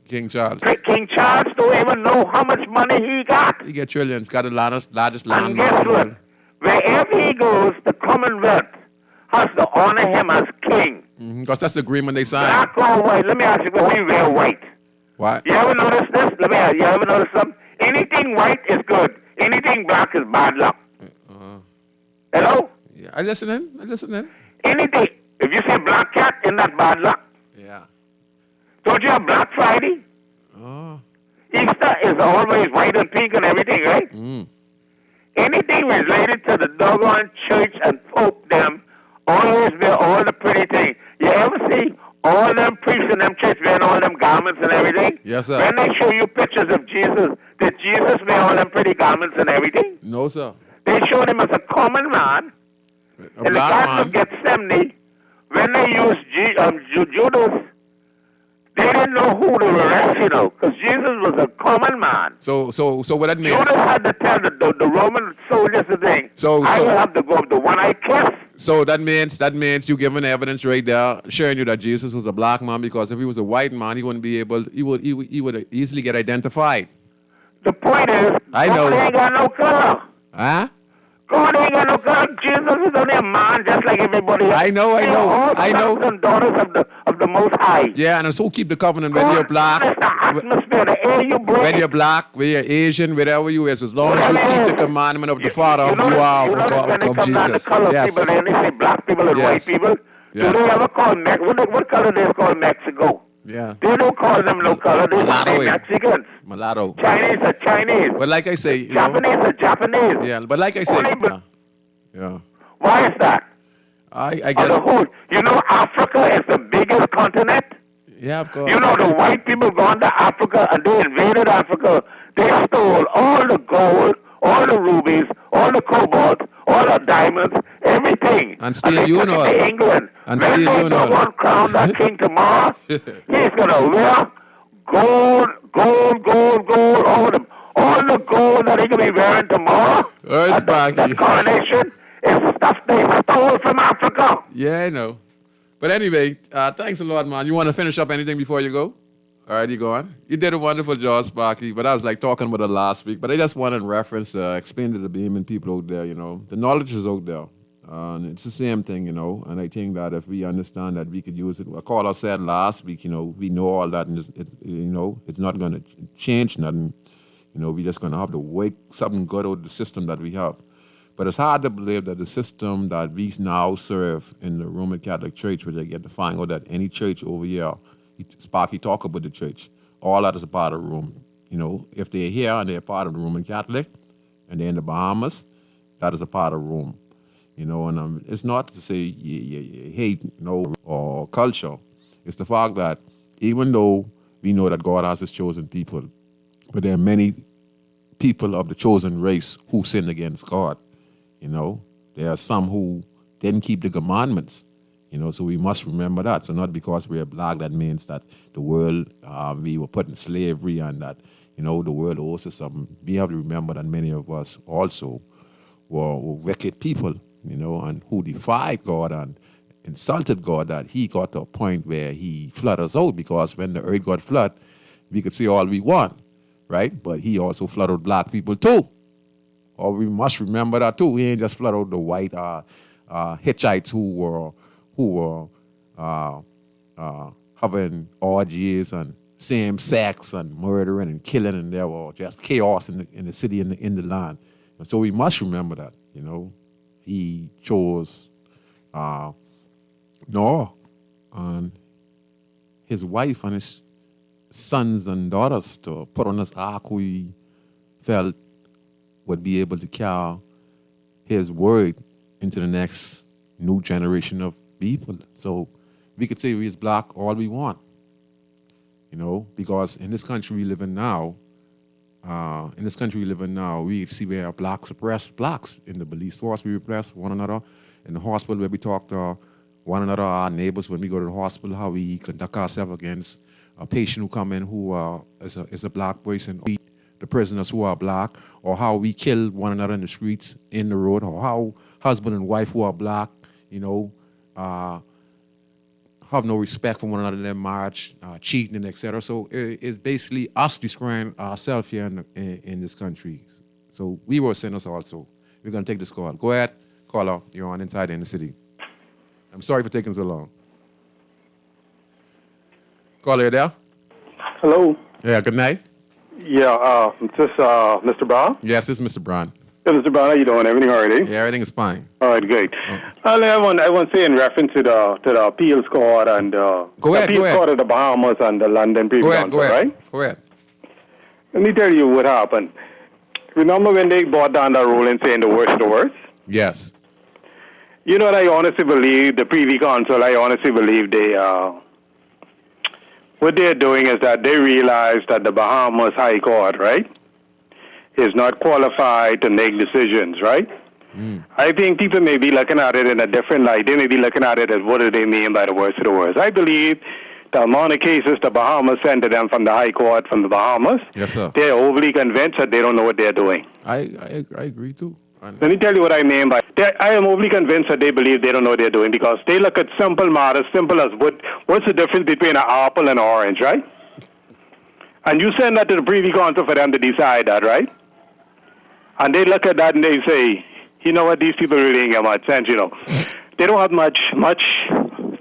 King Charles. King Charles don't even know how much money he got. He get trillions. Got the largest land. And guess what? Wherever he goes, the Commonwealth has to honor him as king. Because that's the agreement they signed. Black or white. Let me ask you, why you wear white? What? You ever notice this? Let me ask you, ever notice something? Anything white is good. Anything black is bad luck. Hello? Yeah, I listen in. Anything. If you say black cat, isn't that bad luck? Yeah. Don't you have Black Friday? Oh. Easter is always white and pink and everything, right? Anything related to the doggone church and Pope them always wear all the pretty things. You ever see all them priests in them church wearing all them garments and everything? Yes, sir. When they show you pictures of Jesus, did Jesus wear all them pretty garments and everything? No, sir. They showed him as a common man. In the Garden of Gethsemane, when they used Judas, they didn't know who to arrest, because Jesus was a common man. So what that means? Judas had to tell the Roman soldiers the thing. I will have to go up the one I kissed. So that means you giving evidence right there showing you that Jesus was a black man, because if he was a white man, he wouldn't be able. He would easily get identified. The point is, God ain't got no color. Huh? God ain't got no God. Jesus is only a man just like everybody else. I know. Sons and daughters of the Most High. Yeah, and so keep the covenant when you're black. It's the atmosphere, the air you breathe. When you're black, when you're Asian, wherever you is, as long as you keep the commandment of the Father, you are of Jesus. Yes. People, they say black people and white people. Yes. Do they ever call what color they call Mexico? Yeah. They don't call them no color. They say Mexicans. Mulatto. Chinese are Chinese. But like I say, Japanese are Japanese. Yeah, but like I say, yeah. Why is that? I guess. Africa is the biggest continent. Yeah, of course. The white people gone to Africa and they invaded Africa. They stole all the gold, all the rubies, all the cobalt, all the diamonds, everything. And still you know it. England. And still you know one crown that king tomorrow, he's going to wear gold, all them. All the gold that he going to be wearing tomorrow, that coronation, is stuff they stole from Africa. Yeah, I know. But anyway, thanks a lot, man. You want to finish up anything before you go? All right, you go on. You did a wonderful job, Sparky, but I was like talking about it last week. But I just wanted to reference, explain to the Beeman people out there, the knowledge is out there. And it's the same thing, and I think that if we understand that we could use it, like Carla said last week, we know all that, and it's not going to change nothing. We're just going to have to wake something good out of the system that we have. But it's hard to believe that the system that we now serve in the Roman Catholic Church, which I get to find out that any church over here, Sparky talk about the church, all that is a part of Rome. If they're here and they're part of the Roman Catholic, and they're in the Bahamas, that is a part of Rome. And it's not to say you hate or culture. It's the fact that even though we know that God has his chosen people, but there are many people of the chosen race who sin against God. There are some who didn't keep the commandments. So we must remember that. So not because we're black, that means that the world, we were put in slavery and that, the world owes us something. We have to remember that many of us also were wicked people, and who defied God and insulted God, that he got to a point where he flooded us out, because when the earth got flooded, we could see all we want, right? But he also flooded black people too. Or we must remember that too. He ain't just flooded the white Hittites who were having orgies and same sex and murdering and killing, and there was just chaos in the city and in the land. And so we must remember that, he chose Noah and his wife and his sons and daughters to put on this ark who he felt would be able to carry his word into the next new generation of people. So we could say we is black all we want, because in this country we live in now, we see where blacks oppress blacks. In the police force, we oppress one another. In the hospital, where we talk to one another, our neighbors, when we go to the hospital, how we conduct ourselves against a patient who come in who is a black person, or the prisoners who are black, or how we kill one another in the streets, in the road, or how husband and wife who are black, have no respect for one another in their marriage, cheating, etc. So it's basically us destroying ourselves here in this country. So we were sinners also. We're going to take this call. Go ahead, caller. You're on Inside in the City. I'm sorry for taking so long. Caller, you there? Hello. Yeah, good night. Yeah, is this Mr. Brown? Yes, this is Mr. Brown. Hey, Mr. Brown, how you doing? Everything all right? Yeah, everything is fine. All right, great. I want to say in reference to the appeals court and appeals court of the Bahamas and the London Privy Council, right? Go ahead. Let me tell you what happened. Remember when they brought down that ruling saying the worst of the worst? Yes. You know what I honestly believe, the Privy Council, I honestly believe what they're doing is that they realize that the Bahamas High Court, right, is not qualified to make decisions, right? I think people may be looking at it in a different light. They may be looking at it as what do they mean by the worst of the worst. I believe the amount of cases the Bahamas send to them from the High Court from the Bahamas, yes, sir, they're overly convinced that they don't know what they're doing. I agree too. Let me tell you what I mean by that. I am overly convinced that they believe they don't know what they're doing because they look at simple matters, simple as what's the difference between an apple and an orange, right? And you send that to the Privy Council for them to decide that, right? And they look at that and they say, you know what, these people really ain't got much sense, They don't have much,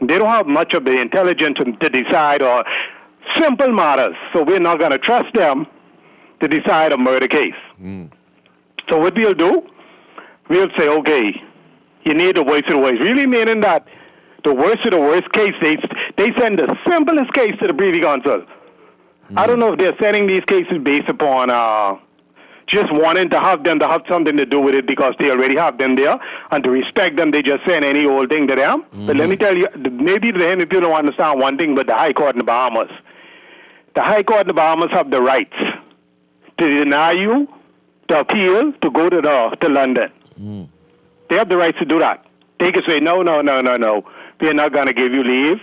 they don't have much of the intelligence to decide or simple matters. So we're not going to trust them to decide a murder case. So what we'll do, we'll say, okay, you need the worst of the worst. Really meaning that the worst of the worst case, they send the simplest case to the Privy Council. I don't know if they're sending these cases based upon just wanting to have them to have something to do with it because they already have them there, and to respect them, they just send any old thing to them. But let me tell you, maybe the people don't understand one thing, but the High Court in the Bahamas. The High Court in the Bahamas have the rights to deny you the appeal to go to London. They have the rights to do that. They can say, no, we're not going to give you leave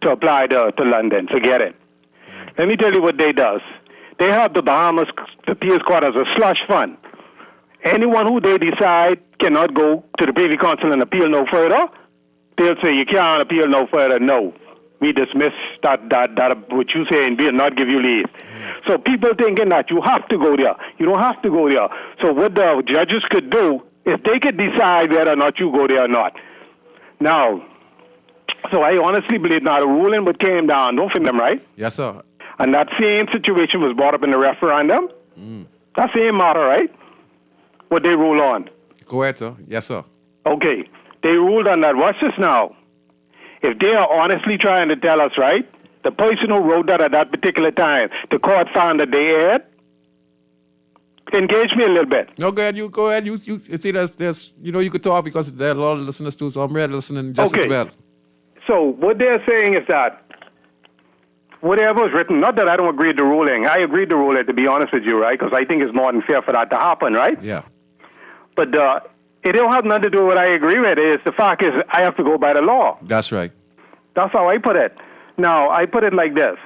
to apply to London. Forget it. Let me tell you what they does. They have the Bahamas Appeals Court as a slush fund. Anyone who they decide cannot go to the Privy Council and appeal no further, they'll say, you can't appeal no further. No. We dismiss that what you say and we'll not give you leave. So people thinking that you have to go there. You don't have to go there. So what the judges could do is they could decide whether or not you go there or not. Now, so I honestly believe now the ruling what came down, don't forget them, right? Yes, sir. And that same situation was brought up in the referendum. That same matter, right? What they rule on. Go ahead, sir. Yes, sir. Okay. They ruled on that. Watch this now. If they are honestly trying to tell us, right, the person who wrote that at that particular time, the court found that they erred, engage me a little bit. No, go ahead. You go ahead. You see, there's you could talk because there are a lot of listeners too, so I'm ready to listen just as well. So what they're saying is that whatever was written, not that I don't agree with the ruling. I agreed to the ruling, to be honest with you, right? Because I think it's more than fair for that to happen, right? Yeah. But it don't have nothing to do with what I agree with. The fact is I have to go by the law. That's right. That's how I put it. Now, I put it like this.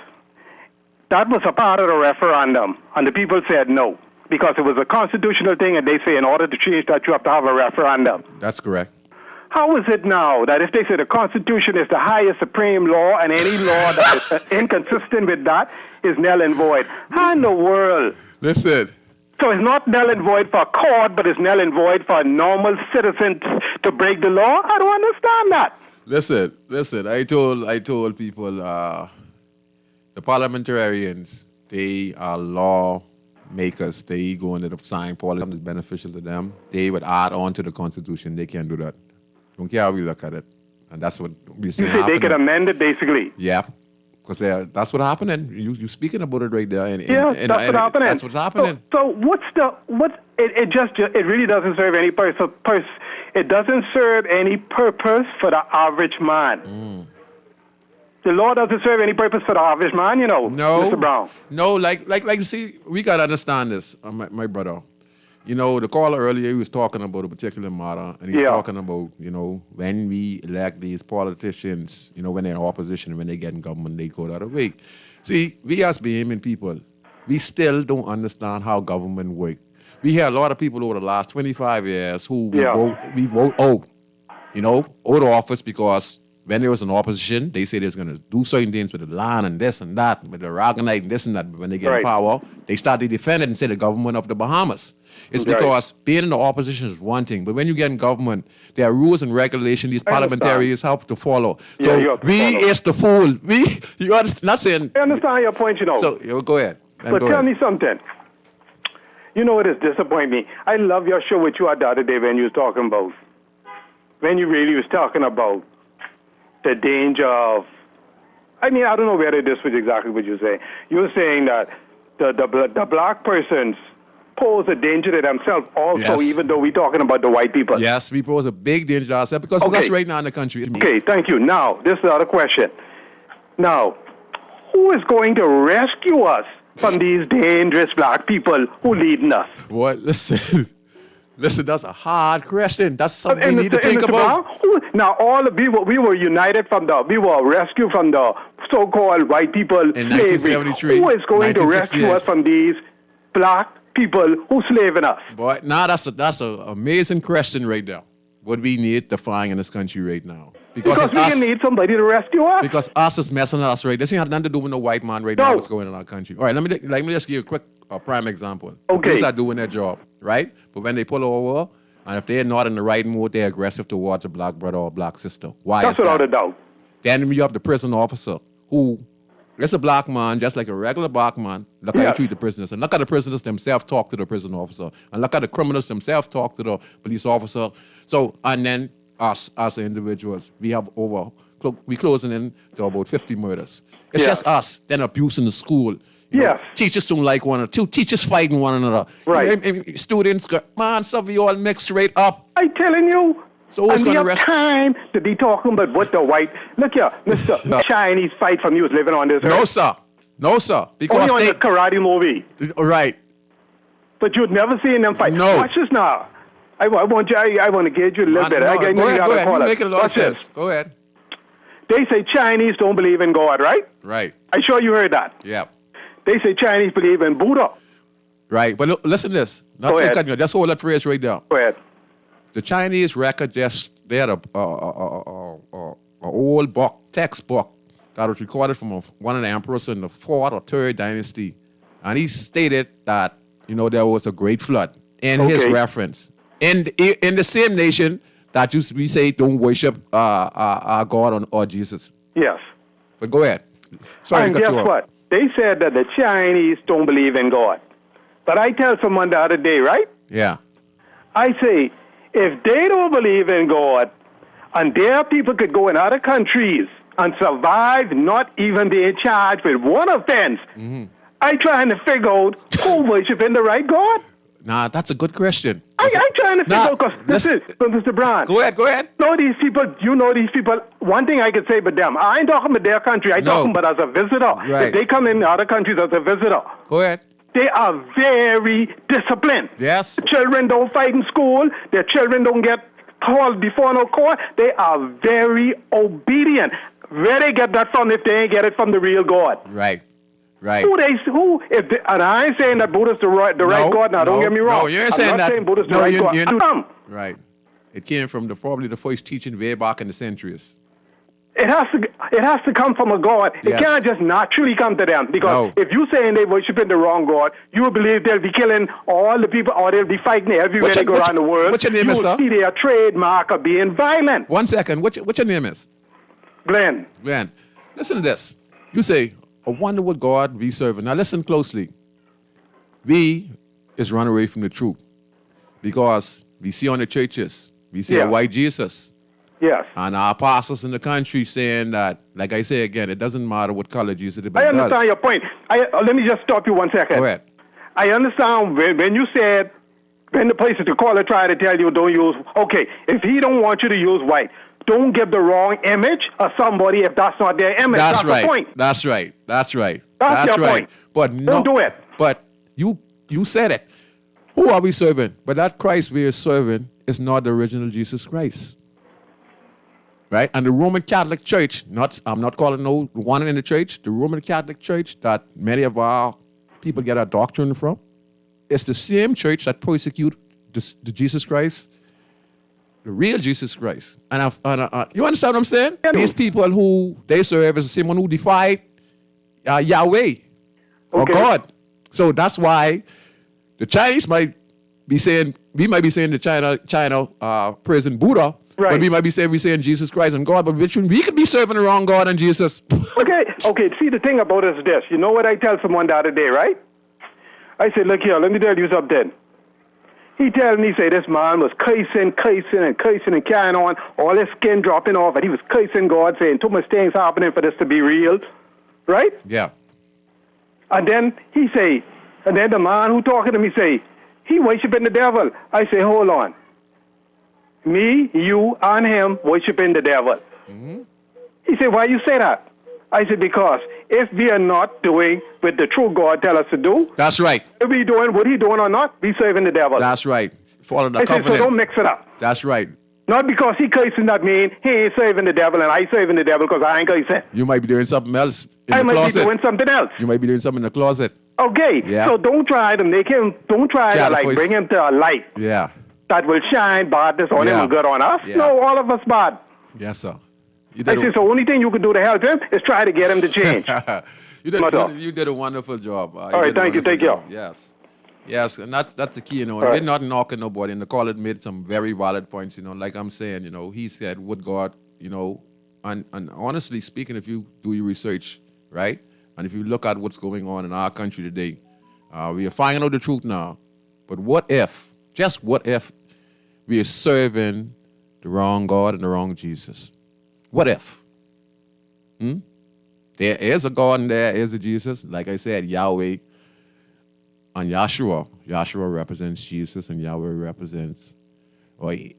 That was a part of the referendum, and the people said no, because it was a constitutional thing, and they say in order to change that, you have to have a referendum. That's correct. How is it now that if they say the Constitution is the highest supreme law and any law that is inconsistent with that is null and void? How in the world? Listen. So it's not null and void for a court, but it's null and void for a normal citizen to break the law? I don't understand that. Listen. I told people the parliamentarians, they are lawmakers. They go into the sign policy that's beneficial to them. They would add on to the Constitution. They can't do that. Don't care how we look at it. And that's what we're saying. You say they can amend it, basically. Yeah. Because that's what's happening. You're speaking about it right there. That's what's happening. That's what's happening. So it really doesn't serve any purpose. It doesn't serve any purpose for the average man. The law doesn't serve any purpose for the average man, No, Mr. Brown. No, like see, we gotta understand this, my brother. The caller earlier, he was talking about a particular matter, and he's talking about, when we elect these politicians, when they're in opposition, when they get in government, they go the other way. See, we as Bahamian people, we still don't understand how government works. We hear a lot of people over the last 25 years who vote out of office because when there was an opposition, they say they're going to do certain things with the land and this and that, with the Aragonite and this and that. But when they get in power, they start to defend it and say the government of the Bahamas. It's because being in the opposition is one thing, but when you get in government, there are rules and regulations these parliamentarians have to follow. So is the fool. You understand? Not saying. I understand your point, So go ahead. But tell me something. It has disappointed me. I love your show with you the other day when you really was talking about the danger of, I don't know whether this was exactly what you say. You were saying that the black persons pose a danger to themselves also, even though we're talking about the white people. Yes, we pose a big danger to ourselves because it's us right now in the country. Okay, thank you. Now, this is the other question. Now, who is going to rescue us from these dangerous black people who leading us? What? Listen, that's a hard question. That's something we need to think about. Now, we were united we were rescued from the so-called white people in slavery. 1973. Who is going to rescue us from these black people who slaving us? Boy, that's an amazing question right there. What we need to find in this country right now. Because we need somebody to rescue us. Because us is messing us right. This ain't had nothing to do with no white man right now. What's going on in our country? All right, let me just give you a quick prime example. The police are doing their job, right? But when they pull over, and if they're not in the right mood, they're aggressive towards a black brother or a black sister. Why? That's without a doubt. Then you have the prison officer who is a black man, just like a regular black man. Look how you treat the prisoners. And look how the prisoners themselves talk to the prison officer. And look how the criminals themselves talk to the police officer. So, and then us as individuals, we closing in to about 50 murders. It's just us. Then abuse in the school. Teachers don't like one another. Teachers fighting one another. Right. And students, stuff we all mixed right up. I'm telling you. So who's going to have time to be talking about what the white... Look here, Mr. Chinese fight from you is living on this earth. No, sir. Because only on the karate movie. Right. But you'd never seen them fight. No. Watch this now. I want to gauge you a little bit. Go ahead. You're making a lot of sense. Go ahead. They say Chinese don't believe in God, right? Right. I'm sure you heard that. Yeah. They say Chinese believe in Buddha. Right. But listen to this. Just hold that phrase right there. Go ahead. The Chinese record they had a old book, textbook that was recorded from one of the emperors in the 4th or 3rd dynasty. And he stated that, there was a great flood in his reference. In the same nation that we say don't worship our God or Jesus. Yes. But go ahead. Sorry and to cut you off. Guess what? They said that the Chinese don't believe in God. But I tell someone the other day, right? Yeah. I say, if they don't believe in God, and their people could go in other countries and survive not even being charged with one offense, I trying to figure out who worshiping the right God. Nah, that's a good question. I'm trying to figure out, because Mr. Brown. Go ahead. These people, one thing I could say about them, I ain't talking about their country, I'm talking about as a visitor. Right. If they come in other countries as a visitor. Go ahead. They are very disciplined. Yes. Children don't fight in school. Their children don't get called before no court. They are very obedient. Where they get that from if they ain't get it from the real God? Right. And I ain't saying that Buddha's the right God. Now, don't get me wrong. No, you ain't saying that. I'm not saying Buddha's the right God. Right. It came from probably the first teaching way back in the centuries. It has to come from a God. It can't just naturally come to them. Because if you're saying they worshiping the wrong God, you will believe they'll be killing all the people or they'll be fighting everywhere they go around the world. What's your name is, sir? You will see their trademark of being violent. 1 second. What's your name is? Glenn. Listen to this. You say, I wonder what God we serving. Now listen closely. We is run away from the truth because we see on the churches, we see a white Jesus. Yes. And our apostles in the country saying that, like I say again, it doesn't matter what color Jesus is. I understand your point. Let me just stop you 1 second. Go ahead. I understand when you said, when the places the caller try to tell you don't use, okay, if he don't want you to use white, don't give the wrong image of somebody if that's not their image. That's right. the point. That's right. That's right. That's your right. point. But no, don't do it. But you said it. Who are we serving? But that Christ we are serving is not the original Jesus Christ. Right? And the Roman Catholic Church, I'm not calling no one in the church, the Roman Catholic Church that many of our people get our doctrine from, it's the same church that persecute the Jesus Christ, the real Jesus Christ. And you understand what I'm saying? Yeah, These people who they serve is the same one who defied Yahweh or God. So that's why the Chinese might be saying, we might be saying the China praising Buddha, right. But we might be saying Jesus Christ and God, but we could be serving the wrong God and Jesus. Okay. See, the thing about it is this. You know what I tell someone the other day, right? I said, look here, let me tell you something. He tells me, say, this man was cursing and carrying on, all his skin dropping off, and he was cursing God, saying too much things happening for this to be real, right? Yeah. And then and then the man who talking to me say, he worshiping the devil. I say, hold on. Me, you, and him worshiping the devil. Mm-hmm. He said, why you say that? I said, because if we are not doing what the true God tell us to do, that's right. If we doing what he doing or not, we serving the devil. That's right. Follow the covenant. Said, so don't mix it up. That's right. Not because he cursing that mean he ain't serving the devil and I serving the devil because I ain't cursing. You might be doing something else in the closet. I might be doing something else. You might be doing something in the closet. Okay. Yeah. So don't try to make him, don't try to like bring him to a light. Yeah. That will shine badness on him and good on us. Yeah. No, all of us bad. Yes, sir. I think the only thing you can do to help him is try to get him to change. you did a wonderful job. All right, thank you. Take care. Yes, and that's the key, you know. We're not knocking nobody, and the caller made some very valid points, you know. Like I'm saying, you know, he said, would God, you know, and honestly speaking, if you do your research, right, and if you look at what's going on in our country today, we are finding out the truth now. But what if, just what if, we are serving the wrong God and the wrong Jesus? What if? There is a God and there is a Jesus. Like I said, Yahweh and Yahshua. Yahshua represents Jesus and Yahweh represents, you know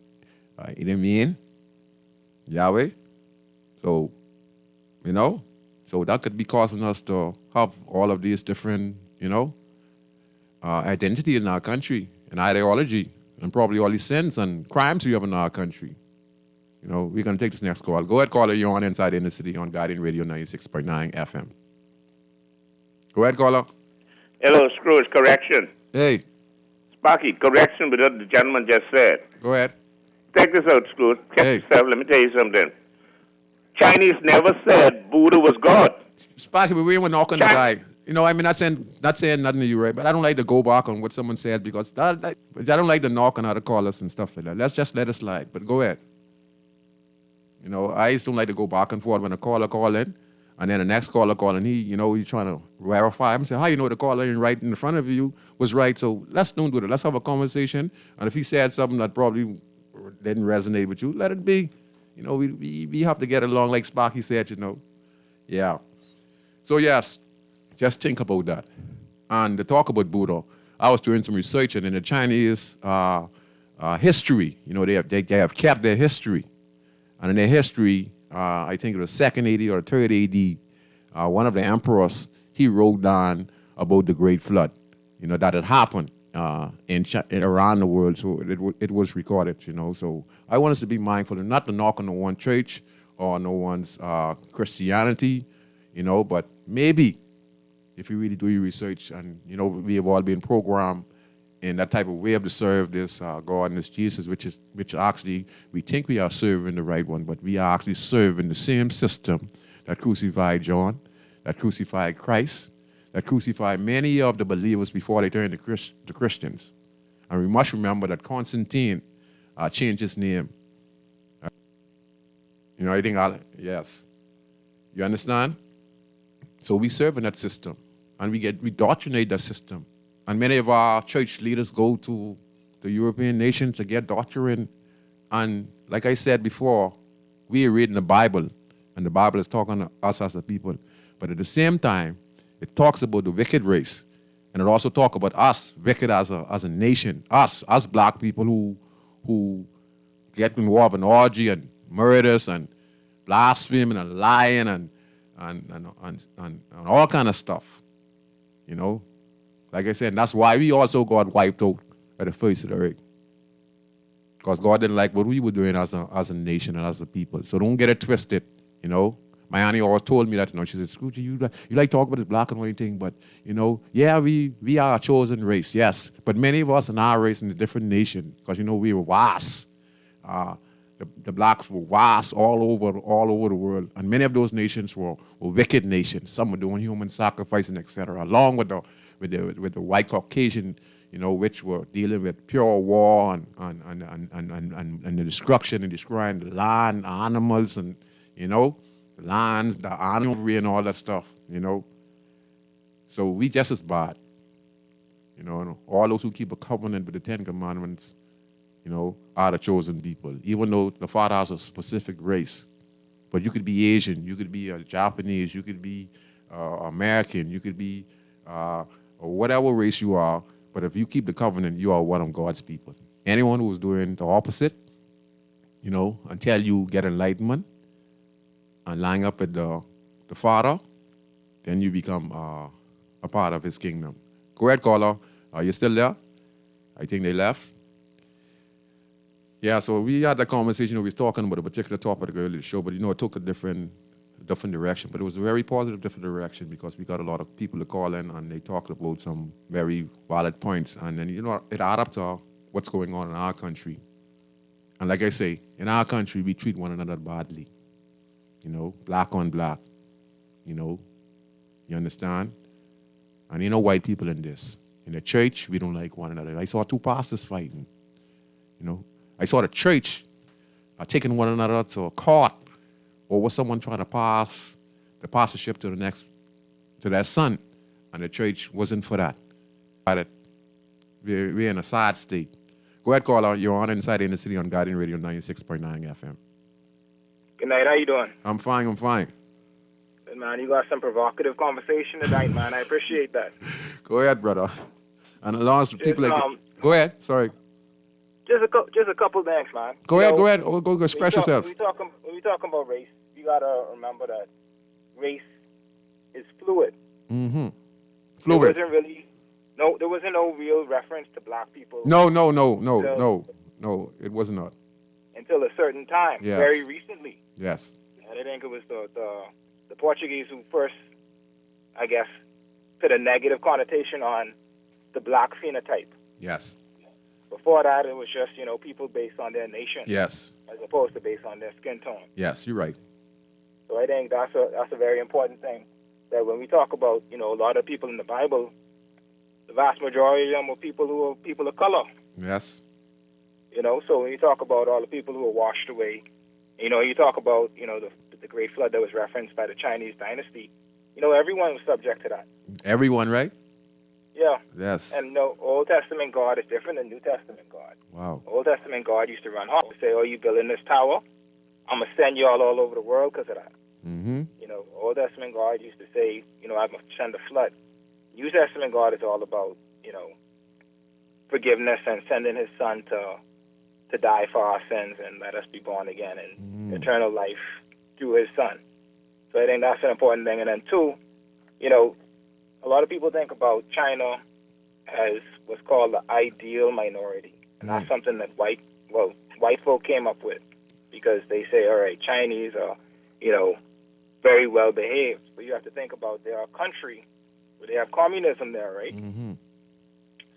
what I mean? Yahweh. So, you know, so that could be causing us to have all of these different, you know, identity in our country and ideology and probably all these sins and crimes we have in our country. You know, we're going to take this next call. Go ahead, caller. You're on Inside Inner City on Guardian Radio 96.9 FM. Go ahead, caller. Hello, Scrooge. Correction. Hey. Sparky, correction with what the gentleman just said. Go ahead. Take this out, Scrooge. Hey. Let me tell you something. Chinese never said Buddha was God. Sparky, we ain't knocking the guy. You know, I mean, not saying nothing to you, right? But I don't like to go back on what someone said because I don't like to knock on other callers and stuff like that. Let's just let it slide. But go ahead. You know, I just don't like to go back and forth when a caller call in, and then the next caller call, and he's trying to verify him. Say, how you know the caller right in front of you was right? So let's don't do that. Let's have a conversation. And if he said something that probably didn't resonate with you, let it be. You know, we have to get along, like Sparky said. You know, yeah. So yes, just think about that. And to talk about Buddha, I was doing some research, and in the Chinese history, you know, they have kept their history. And in their history, I think it was 2nd AD or 3rd AD, one of the emperors, he wrote down about the Great Flood, you know, that had happened around the world. So it was recorded, you know. So I want us to be mindful and not to knock on no one church or no one's Christianity, you know, but maybe if you really do your research and, you know, we have all been programmed in that type of way of to serve this God and this Jesus, which actually we think we are serving the right one, but we are actually serving the same system that crucified John, that crucified Christ, that crucified many of the believers before they turned to Christians. And we must remember that Constantine changed his name. You know, yes. You understand? So we serve in that system, and we indoctrinate that system. And many of our church leaders go to the European nations to get doctrine. And like I said before, we are reading the Bible, and the Bible is talking to us as a people. But at the same time, it talks about the wicked race, and it also talks about us, wicked as a nation, us black people who get involved in orgy and murders and blaspheming and lying and all kind of stuff. You know, like I said, that's why we also got wiped out at the face of the earth. Because God didn't like what we were doing as a nation and as a people. So don't get it twisted, you know. My auntie always told me that, you know, she said, Scrooge, you like talking about this black and white thing, but, you know, yeah, we are a chosen race, yes. But many of us in our race in a different nation, because, you know, we were vast. The blacks were vast all over the world. And many of those nations were wicked nations. Some were doing human sacrifice and etc. Along with the white Caucasian, you know, which were dealing with pure war and the destruction and destroying the land, animals, and, you know, the lands, the animalry and all that stuff, you know. So we just as bad, you know, and all those who keep a covenant with the Ten Commandments, you know, are the chosen people, even though the Father has a specific race. But you could be Asian, you could be Japanese, you could be American, you could be or whatever race you are, but if you keep the covenant, you are one of God's people. Anyone who is doing the opposite, you know, until you get enlightenment and line up with the Father, then you become a part of His kingdom. Go ahead, caller. Are you still there? I think they left. Yeah, so we had that conversation. We was talking about a particular topic earlier in the show, but, you know, it took a different direction. But it was a very positive, different direction because we got a lot of people to call in and they talked about some very valid points. And then, you know, it added up to what's going on in our country. And like I say, in our country, we treat one another badly. You know, black on black. You know, you understand? And you know white people in this. In the church, we don't like one another. I saw two pastors fighting. You know, I saw the church taking one another to a court over someone trying to pass the pastorship to their son, and the church wasn't for that. We're in a sad state. Go ahead, caller. You're on Inside in the City on Guardian Radio 96.9 FM. Good night. How you doing? I'm fine. Good, man. You got some provocative conversation tonight, man. I appreciate that. Go ahead, brother. And as long as people go ahead. Sorry. Just a couple things, man. Go ahead. Oh, go express yourself. When we talking about race, you gotta remember that race is fluid. Mm-hmm. Fluid. There wasn't no real reference to black people. No, it was not. Until a certain time, yes. Very recently. Yes. And I think it was the Portuguese who first, I guess, put a negative connotation on the black phenotype. Yes. Before that, it was just, you know, people based on their nation. Yes. As opposed to based on their skin tone. Yes, you're right. So I think that's a very important thing. That when we talk about, you know, a lot of people in the Bible, the vast majority of them were people who were people of color. Yes. You know, so when you talk about all the people who were washed away, you know, you talk about, you know, the Great Flood that was referenced by the Chinese dynasty, you know, everyone was subject to that. Everyone, right? Yeah. Yes. And no, Old Testament God is different than New Testament God. Wow. Old Testament God used to run hard. Say, oh, you building this tower? I'm going to send you all over the world because of that. Mm-hmm. You know, Old Testament God used to say, you know, I'm going to send a flood. New Testament God is all about, you know, forgiveness and sending his son to die for our sins and let us be born again and eternal life through his son. So I think that's an important thing. And then two, you know, a lot of people think about China as what's called the ideal minority. And that's something that white folk came up with because they say, all right, Chinese are, you know, very well behaved. But you have to think about they're a country where they have communism there, right? Mm-hmm.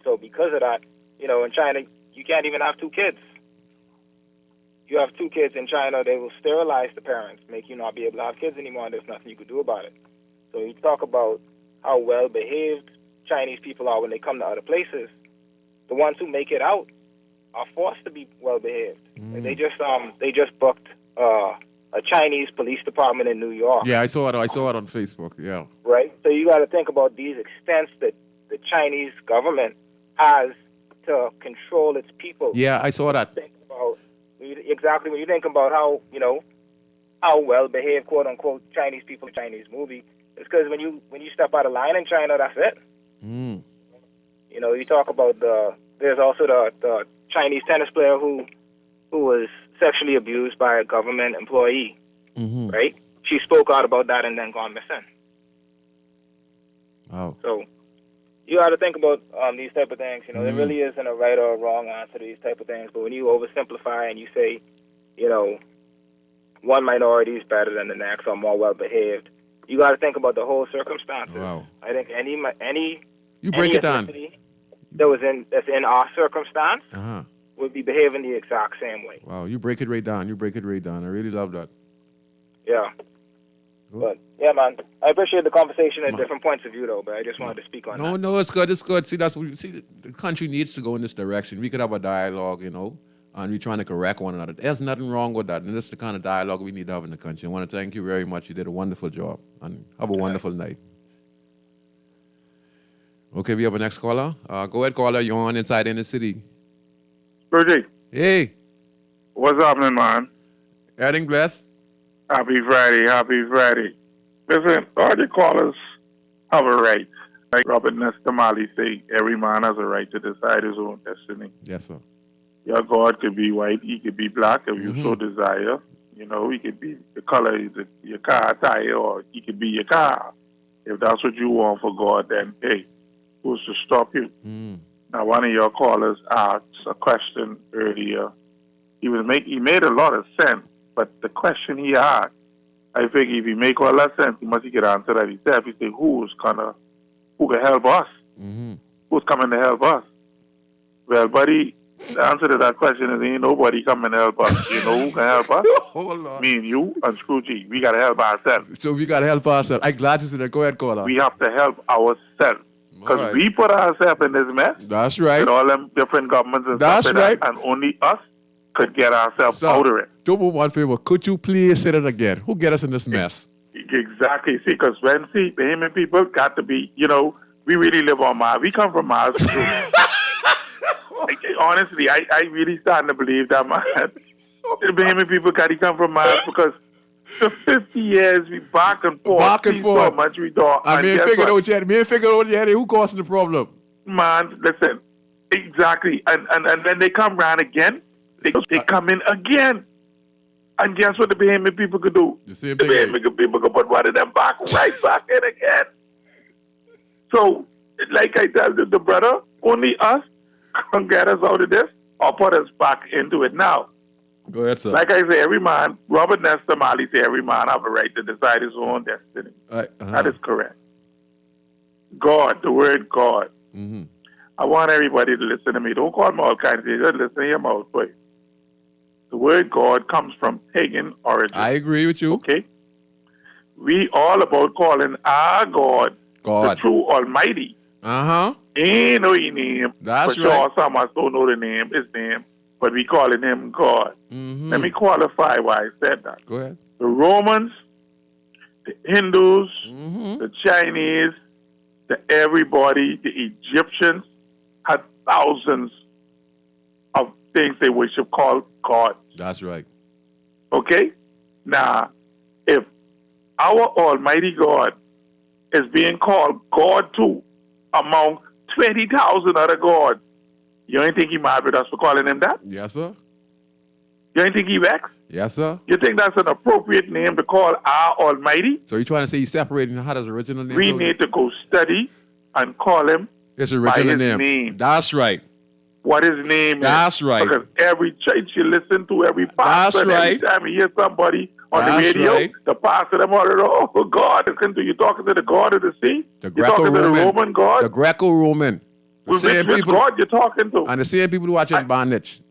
So because of that, you know, in China, you can't even have two kids. You have two kids in China, they will sterilize the parents, make you not be able to have kids anymore, and there's nothing you could do about it. So when you talk about how well-behaved Chinese people are when they come to other places, the ones who make it out are forced to be well-behaved. They just booked a Chinese police department in New York. Yeah, I saw it on Facebook. Yeah. Right? So you got to think about these extents that the Chinese government has to control its people. Yeah, I saw that. Think about exactly when you think about how how well behaved quote unquote Chinese people in a Chinese movie. It's because when you step out of line in China, that's it. Mm. You talk about there's also the Chinese tennis player who was sexually abused by a government employee. Mm-hmm. Right? She spoke out about that and then gone missing. Wow. So you got to think about these type of things. There really isn't a right or a wrong answer to these type of things. But when you oversimplify and you say, one minority is better than the next or more well behaved, you got to think about the whole circumstances. Wow. I think any You break it down. That's in our circumstance Uh-huh. would be behaving the exact same way. Wow, you break it right down. I really love that. Yeah. Cool. But yeah, man, I appreciate the conversation and different points of view, though. But I just wanted to speak on that. No, it's good. See, that's what the country needs to go in this direction. We could have a dialogue, and we're trying to correct one another. There's nothing wrong with that, and this is the kind of dialogue we need to have in the country. I want to thank you very much. You did a wonderful job, and have a wonderful night. Okay, we have a next caller. Go ahead, caller. You're on Inside Inner City. Scrooge, Hey, what's happening, man? everything blessed? Happy Friday. Listen, all the callers have a right. Like Robert Nesta Marley say, every man has a right to decide his own destiny. Yes, sir. Your God could be white, he could be black if you so desire. He could be the color of your car tire, or he could be your car. If that's what you want for God, then hey, who's to stop you? Now, one of your callers asked a question earlier. He made a lot of sense, but the question he asked, I think if he make all that sense, he must get answer that himself. He say, who can help us? Who's coming to help us? Well, buddy, the answer to that question is ain't nobody coming to help us. You know who can help us? Hold on. Me and you and Scrooge. We got to help ourselves. So we got to help ourselves. I'm glad to see that. Go ahead, caller. We have to help ourselves. Because right. we put ourselves in this mess. That's right. With all them different governments and That's stuff like right. that, and only us could get ourselves out of it. Do me one favor. Could you please say that again? Who get us in this mess? Exactly. See, because the Bahamian people got to be, we really live on Mars. We come from Mars. Honestly, I really starting to believe that, man. The Bahamian people got to come from Mars because for 50 years we back and forth. So much we do. I mean, figure out yet. Who causing the problem? Man, listen. Exactly. And when they come round again, they come in again. And guess what the Bahamian people could do? The same The thing. Bahamian people could put one of them right back in again. So, like I tell the brother, only us can get us out of this or put us back into it now. Go ahead, sir. Like I say, every man, Robert Nesta Marley say every man have a right to decide his own destiny. That is correct. God, the word God. Mm-hmm. I want everybody to listen to me. Don't call me all kinds of things. Just listen to your mouth, please. The word God comes from pagan origin. I agree with you. Okay? We all about calling our God the true Almighty. Uh-huh. Ain't know his name. That's for right. Sure, some of us don't know his name, but we calling him God. Mm-hmm. Let me qualify why I said that. Go ahead. The Romans, the Hindus, Mm-hmm. the Chinese, everybody, the Egyptians had thousands of things they worship called God. That's right. Okay? Now, if our Almighty God is being called God too among 20,000 other gods, you ain't think he mad with us for calling him that? Yes, sir. You ain't think he vexed? Yes, sir. You think that's an appropriate name to call our Almighty? So you're trying to say he's separating how does original name? We need to go study and call him his original by his name. That's right. What his name That's is. right. Because every church you listen to, every pastor, That's right. every time you hear somebody on That's the radio, right. the pastor, them all, oh, God, you talking to the God of the sea? The You talking to the Greco-Roman. Roman God? The Greco-Roman. The Which same people. God you talking to? And the same people who watch in bondage.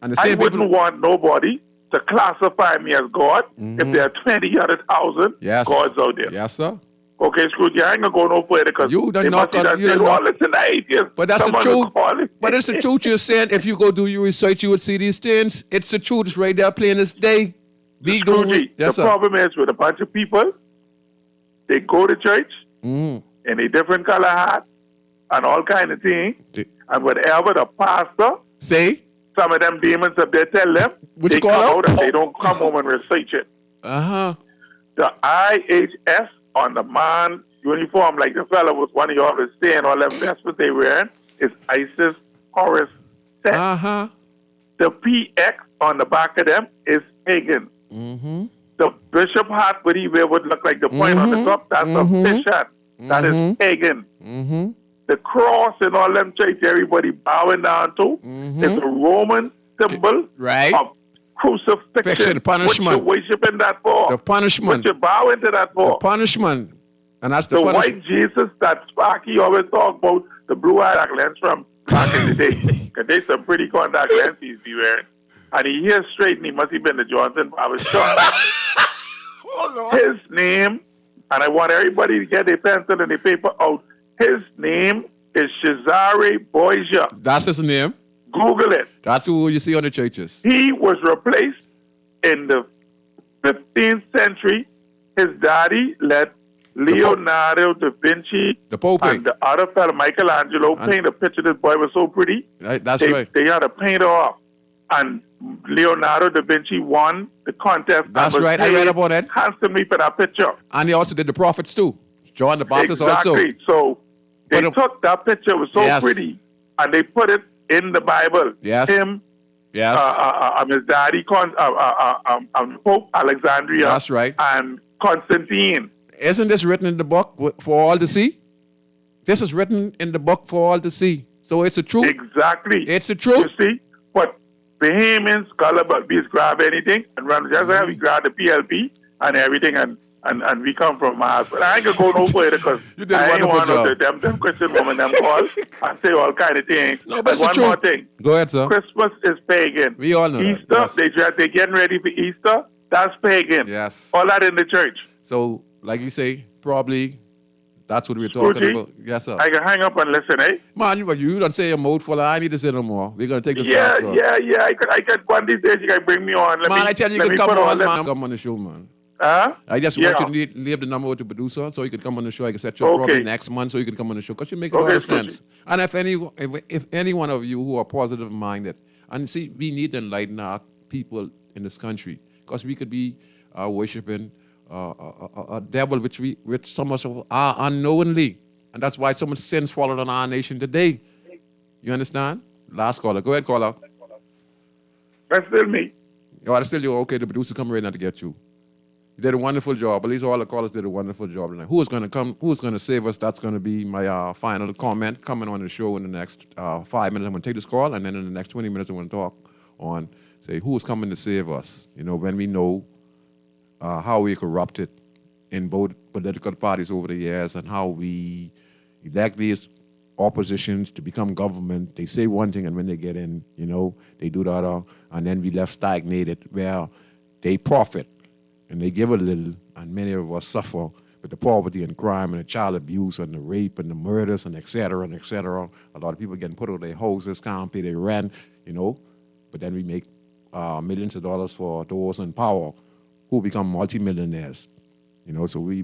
And the I same wouldn't people. want nobody to classify me as God if there are 20,000 Yes. gods out there. Yes, sir. Okay, Scrooge, I ain't gonna go no further because You done they must knock see on- that you they done go, knock- listen to atheists. But that's the Someone truth. will call it. But it's the truth you're saying. If you go do your research, you would see these things. It's the truth. It's right there plain as day. Scrooge, yes, the sir. problem is with a bunch of people, they go to church Mm. in a different color hat and all kind of things, and whatever the pastor, Say? some of them demons up there tell them, What they you call come out? out and they don't come home and research it. Uh-huh. The IHS on the man uniform, like the fella was one of y'all was saying, all them vestments they wearing, is ISIS Horus set. Uh-huh. The PX on the back of them is pagan. Mm-hmm. The bishop hat what he wear would look like the point on the top, that's a fish hat. That is pagan. Mm-hmm. The cross and all them church everybody bowing down to is a Roman symbol Right. of crucifixion. Punishment. What you worshiping that for? The punishment. What you bowing to that for? The punishment. And that's the The punishment. white Jesus that Sparky always talk about, the blue-eyed lens from back in the day. Because they some pretty contact lenses he wearing. And he hears straight and he must have been the Johnson barber shop. His name, and I want everybody to get their pencil and their paper out, his name is Cesare Borgia. That's his name. Google it. That's who you see on the churches. He was replaced in the 15th century. His daddy let Leonardo da Vinci The Pope. and the other fellow, Michelangelo, paint a picture. This boy was so pretty. Right, that's they, right. They had to paint her off. And Leonardo da Vinci won the contest. That's and was right. I read paid about that. handsomely for that picture. And he also did the prophets too. John the Baptist also. Exactly. So they But, took that picture. It was so yes. pretty. And they put it in the Bible. Yes. Him, Yes. his daddy, Pope Alexandria. That's right. And Constantine. Isn't this written in the book for all to see? This is written in the book for all to see. So it's a truth. Exactly. It's a truth. You see? But Bahamians, gullible bees grab anything and run just like we grab the PLP and everything and we come from Mars. But I ain't gonna go no further because You did a I ain't wonderful want job. them Christian women them call and say all kind of things. No, but and it's the one truth. more thing. Go ahead, sir. Christmas is pagan. We all know that, Easter, yes. they're getting ready for Easter. That's pagan. Yes. All that in the church. So, like you say, probably that's what we're talking Scrooge, about. Yes, sir. I can hang up and listen, eh? Man, you don't say a mouthful. I need to say no more. We're going to take this Yeah, last call. yeah. I could one of these days you can bring me on. Man, I tell you, you can come on, man. Come on the show, man. Huh? I just Yeah. want you to leave the number with the producer so you can come on the show. I can set you up Okay. probably next month so you can come on the show because you make a lot Okay, of sense. And if any one of you who are positive minded, and see, we need to enlighten our people in this country because we could be worshiping a devil which some of us are unknowingly, and that's why so much sins fallen on our nation today. You understand? Last caller, go ahead, caller. That's still me. Oh, that's still you. Okay, the producer come right now to get you. You did a wonderful job. At least all the callers did a wonderful job tonight. Who is going to come? Who is going to save us? That's going to be my final comment coming on the show in the next 5 minutes. I'm going to take this call, and then in the next 20 minutes, I'm going to talk on, say, who is coming to save us? You know, when we know how we corrupted in both political parties over the years and how we elect these oppositions to become government. They say one thing, and when they get in, you know, they do the other, and then we left stagnated where they profit and they give a little, and many of us suffer with the poverty and crime and the child abuse and the rape and the murders and et cetera and et cetera. A lot of people getting put out of their houses, can't pay their rent, you know, but then we make millions of dollars for those in power who become multimillionaires. You know, so we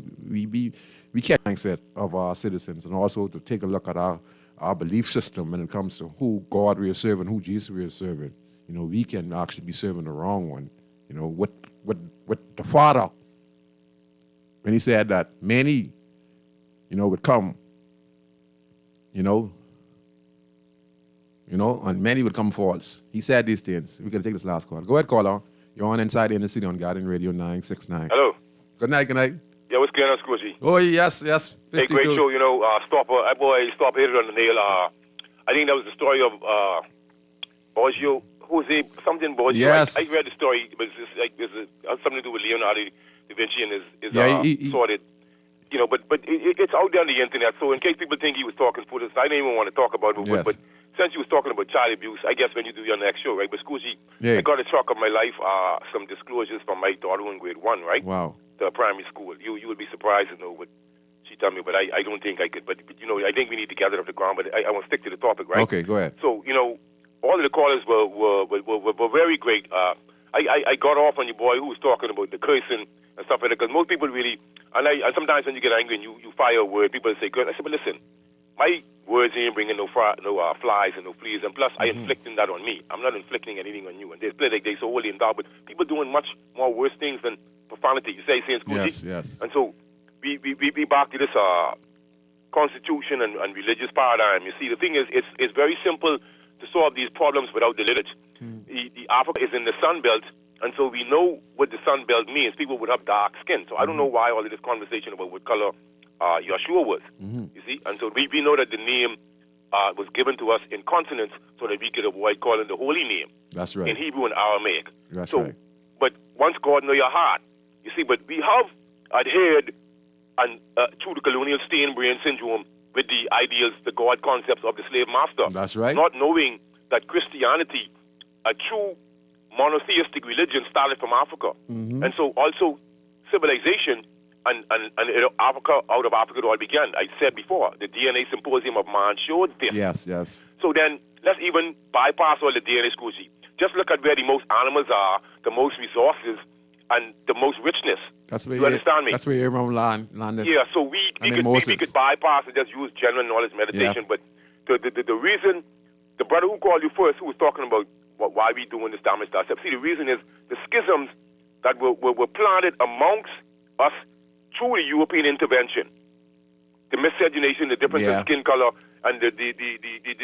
can't mindset of our citizens, and also to take a look at our belief system when it comes to who God we are serving, who Jesus we are serving. You know, we can actually be serving the wrong one. You know, what the Father, when he said that many, you know, would come, you know, and many would come false. He said these things. We're going to take this last call. Go ahead, caller. You're on Inside in the City on Garden Radio 969. Hello. Good night, good night. Yeah, what's going on, Scrooge? Oh, yes. 52. Hey, great show. You know, Stop hit it on the nail. I think that was the story of Borgio. Who's he? Something Borgio. Yes. I read the story, but it has something to do with Leonardo da Vinci and his sorted. You know, but it's out there on the internet. So in case people think he was talking for this, I don't even want to talk about it. Yes. But since you was talking about child abuse, I guess when you do your next show, right? But Scrooge, Yeah. I got a shock of my life. Some disclosures from my daughter in grade 1, right? Wow. The primary school. You would be surprised to know what she told me, but I don't think I could. But you know, I think we need to gather up the ground. But I want to stick to the topic, right? Okay, go ahead. So you know, all of the callers were very great. I got off on your boy who was talking about the cursing and stuff like that, because most people really, and sometimes when you get angry and you fire a word, people say, good. I said, but listen, my words ain't bringing no flies and no fleas, and plus I inflicting that on me. I'm not inflicting anything on you. And there's play like they so holy and dark, but people doing much more worse things than profanity. You say in school. Yes. And so we back to this constitution and religious paradigm. You see, the thing is, it's very simple to solve these problems without the lineage. The Africa is in the Sun Belt, and so we know what the Sun Belt means. People would have dark skin. So I don't know why all of this conversation about what color Yeshua was. You see, and so we know that the name was given to us in consonants so that we could avoid calling the holy name. That's right. In Hebrew and Aramaic. That's right. But once God know your heart, you see, but we have adhered and through the colonial stain brain syndrome with the ideals, the God concepts of the slave master. That's right. Not knowing that Christianity, a true monotheistic religion, started from Africa. And so also civilization and Africa, out of Africa it all began. I said before, the DNA symposium of man showed this. Yes. So then, let's even bypass all the DNA Scrooge. Just look at where the most animals are, the most resources, and the most richness. That's where you understand me? That's where Abraham landed. Yeah, so we could bypass and just use general knowledge meditation. But the reason, the brother who called you first, who was talking about why we doing this damage to ourselves, see, the reason is the schisms that were planted amongst us through the European intervention. The miscegenation, the difference in skin color, and the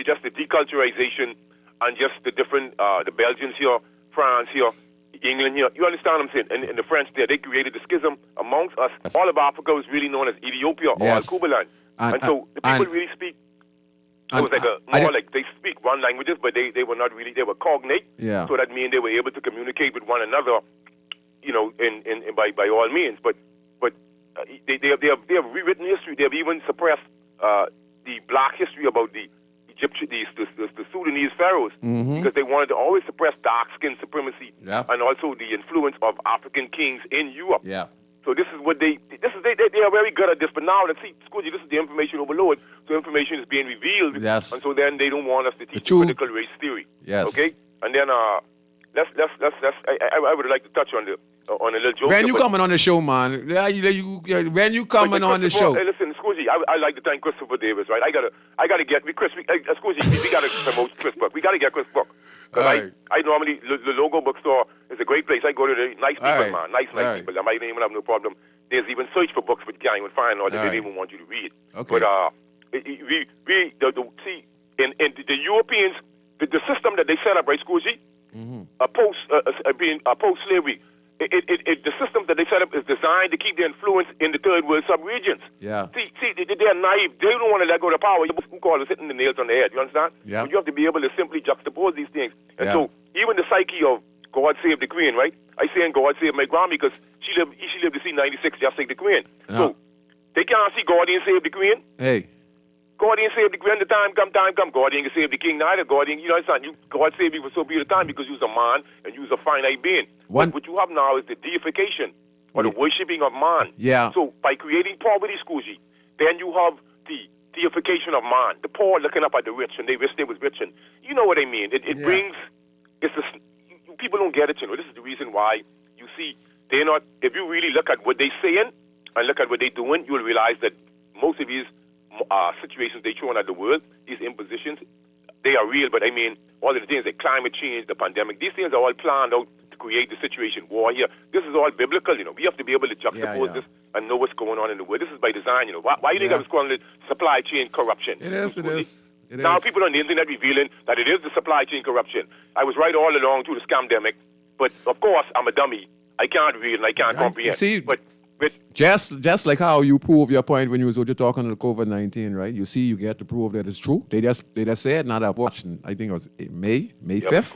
just the deculturization, and just the different, the Belgians here, France here, England here. You understand what I'm saying? And the French there, they created the schism amongst us. All of Africa was really known as Ethiopia or Al-Kubaland. And so the people really speak, it was like they speak one languages, but they were not really, they were cognate. Yeah. So that means they were able to communicate with one another, you know, by all means. But they have rewritten history. They have even suppressed the black history about the the Sudanese pharaohs, because they wanted to always suppress dark skin supremacy and also the influence of African kings in Europe. Yeah. So this is what they are very good at this. But now, let's see, Scooty, this is the information overload. So information is being revealed. Yes. And so then they don't want us to teach critical race theory. Yes. Okay. And then let's I would like to touch on a little joke. When you coming on the show, man? When you coming on the show? Hey, listen, Scooty, I like to thank Christopher Davis, right? I gotta get Chris. Scooty, we gotta promote Chris book. We gotta get Chris book. Because I normally, the logo bookstore is a great place. I go to the nice people, man. Nice people. I might even have no problem. There's even search for books but can't even find all that they don't even want you to read. Okay. But see, in the Europeans, the system that they set up, right, Scooty, post-slavery, the system that they set up is designed to keep the influence in the third world subregions. Yeah. See, they're naive. They don't want to let go of the power. Who call it hitting the nails on the head? You understand? Yeah. But you have to be able to simply juxtapose these things. And so even the psyche of God Save the Queen, right? I say in God Save my Grammy because she lived to see 96 just like the Queen. So they can't see God ain't save the Queen. Hey. God ain't save the Queen. The time come. God ain't save the King neither. God ain't, you know, God saved you for so beautiful time because you was a man and you was a finite being. What you have now is the deification or the worshipping of man. Yeah. So by creating poverty, Scoozy, then you have the deification of man. The poor looking up at the rich and they wish they was rich. And you know what I mean? It brings, people don't get it, you know. This is the reason why you see they're not, if you really look at what they're saying and look at what they're doing, you'll realize that most of these situations they throw at the world, these impositions, they are real. But I mean, all of the things like climate change, the pandemic, these things are all planned out to create the situation. War here, this is all biblical. You know, we have to be able to juxtapose this and know what's going on in the world. This is by design. You know, why do you think I was calling it supply chain corruption? It is. Now people on the internet revealing that it is the supply chain corruption. I was right all along through the scamdemic, but of course I'm a dummy. I can't read and I can't comprehend. See, but just like how you prove your point when you was talking on the COVID-19, right? You see, you get to prove that it's true. They just said not that watching. I think it was May 5th.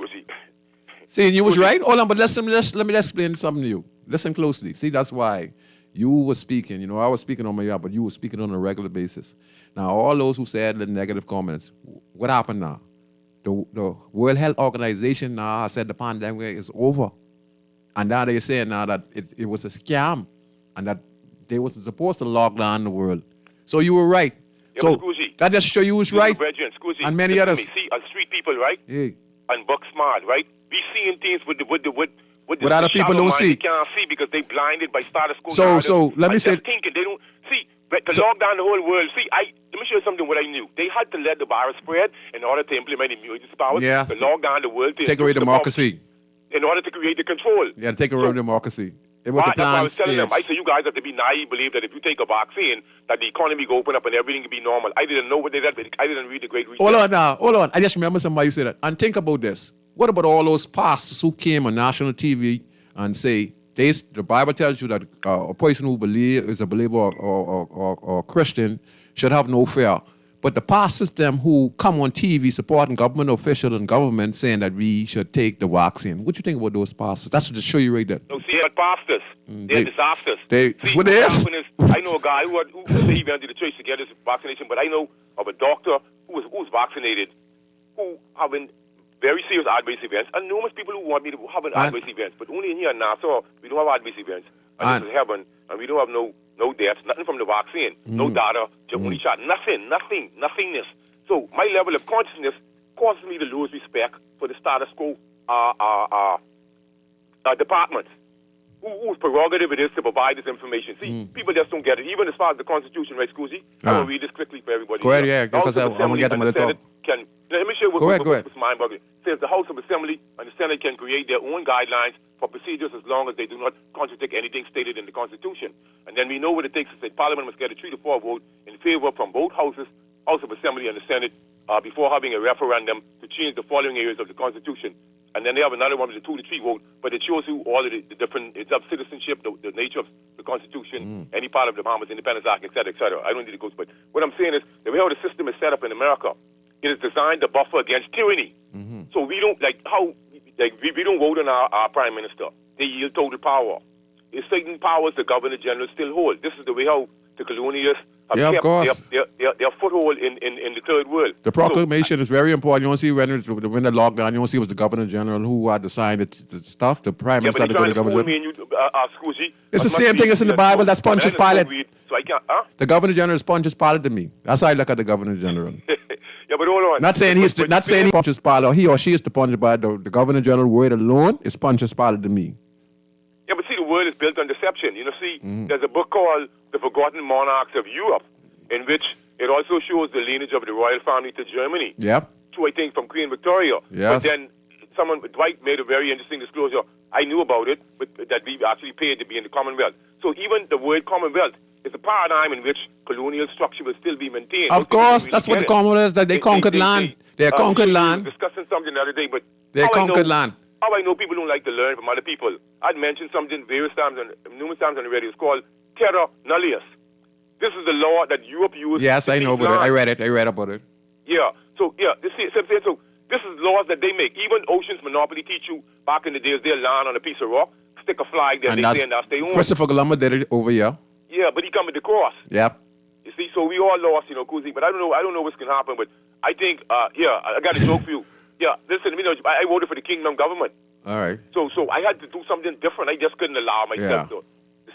See, you was right. Hold on, but let me explain something to you. Listen closely. See, that's why you were speaking. You know, I was speaking on my behalf, but you were speaking on a regular basis. Now, all those who said the negative comments, what happened now? The World Health Organization now said the pandemic is over, and now they're saying now that it was a scam. And that they wasn't supposed to lock down the world. So you were right. Yeah, so Scoozy, that just show you was right. Scoozy, and many others. See, as street people, right? Hey. And book smart, right? We seeing things with What other people don't see. They can't see because they blinded by status quo. So let me say. Thinking they don't see. To lock down the whole world. See, let me show you something what I knew. They had to let the virus spread in order to implement emergency powers to lock down the world. Take away democracy. In order to create the control. Yeah, take away democracy. It was a plan. I was telling them. I said, you guys have to be naive, believe that if you take a vaccine, that the economy will open up and everything will be normal. I didn't know what they did, but I didn't read the Great Reset. Hold on. I just remember somebody said that. And think about this. What about all those pastors who came on national TV and say, the Bible tells you that a person who is a believer or Christian should have no fear. But the pastors, them who come on TV supporting government officials and government saying that we should take the vaccine. What do you think about those pastors? That's to show you right there. No, see, they're pastors. They're disasters. What they is? I know a guy who went to the church to get his vaccination, but I know of a doctor who was vaccinated who having very serious adverse events, and numerous people who want me to have an adverse events, but only in here in Nassau, we don't have adverse events. And this is heaven, and we don't have no deaths, nothing from the vaccine, no data, just only shot, nothingness. So my level of consciousness causes me to lose respect for the status quo departments, whose prerogative it is to provide this information. See, people just don't get it. Even as far as the Constitution, right, Scusi? I will read this quickly for everybody. Go ahead, yeah, because I want to get them to talk. Let me show you what's mind-boggling. It says the House of Assembly and the Senate can create their own guidelines for procedures as long as they do not contradict anything stated in the Constitution. And then we know what it takes to say Parliament must get a 3-4 vote in favor from both houses, House of Assembly and the Senate, before having a referendum to change the following areas of the Constitution. And then they have another one with a 2-3 vote, but it shows you all of the different, it's of citizenship, the nature of the Constitution, any part of the Bahamas Independence Act, et cetera, et cetera. I don't need to go, but what I'm saying is, the way how the system is set up in America, it is designed to buffer against tyranny. So we don't, we don't vote on our prime minister. They yield total power. It's certain powers the governor general still hold. This is the way how the colonialists have kept their foothold in the third world. The proclamation is very important. You want to see when the lockdown, you want to see it was the governor general who had to sign the stuff, the prime minister had to go to the governor general. It's the same thing as in the Bible. That's Pontius Pilate. So I can't, The governor general is Pontius Pilate to me. That's how I look at the governor general. Yeah, but hold on. Not saying he's Pontius Pilate or he or she is the Pontius Pilate. The governor general word alone is Pontius Pilate to me. Yeah, but see, the world is built on deception. You know, there's a book called The Forgotten Monarchs of Europe, in which it also shows the lineage of the royal family to Germany. Yep. To, I think, from Queen Victoria. Yes. But then Dwight made a very interesting disclosure. I knew about it, but that we actually paid to be in the Commonwealth. So even the word Commonwealth is a paradigm in which colonial structure will still be maintained. Of course, that's what the Commonwealth is. That they conquered land. They conquered land. We were discussing something the other day, but they conquered land. How I know people don't like to learn from other people. I'd mentioned something numerous times on the radio. It's called terra nullius. This is the law that Europe used. Yes, I know about it. I read about it. Yeah. So this is laws that they make. Even Ocean's Monopoly teach you back in the days they'll land on a piece of rock, stick a flag there, and they say that's their own. Christopher Columbus did it over here. Yeah, but he come with the cross. Yep. You see, so we all lost, Kuzi. But I don't know what's gonna happen. But I think, I got a joke for you. Yeah, listen, I voted for the kingdom government. All right. So I had to do something different. I just couldn't allow myself to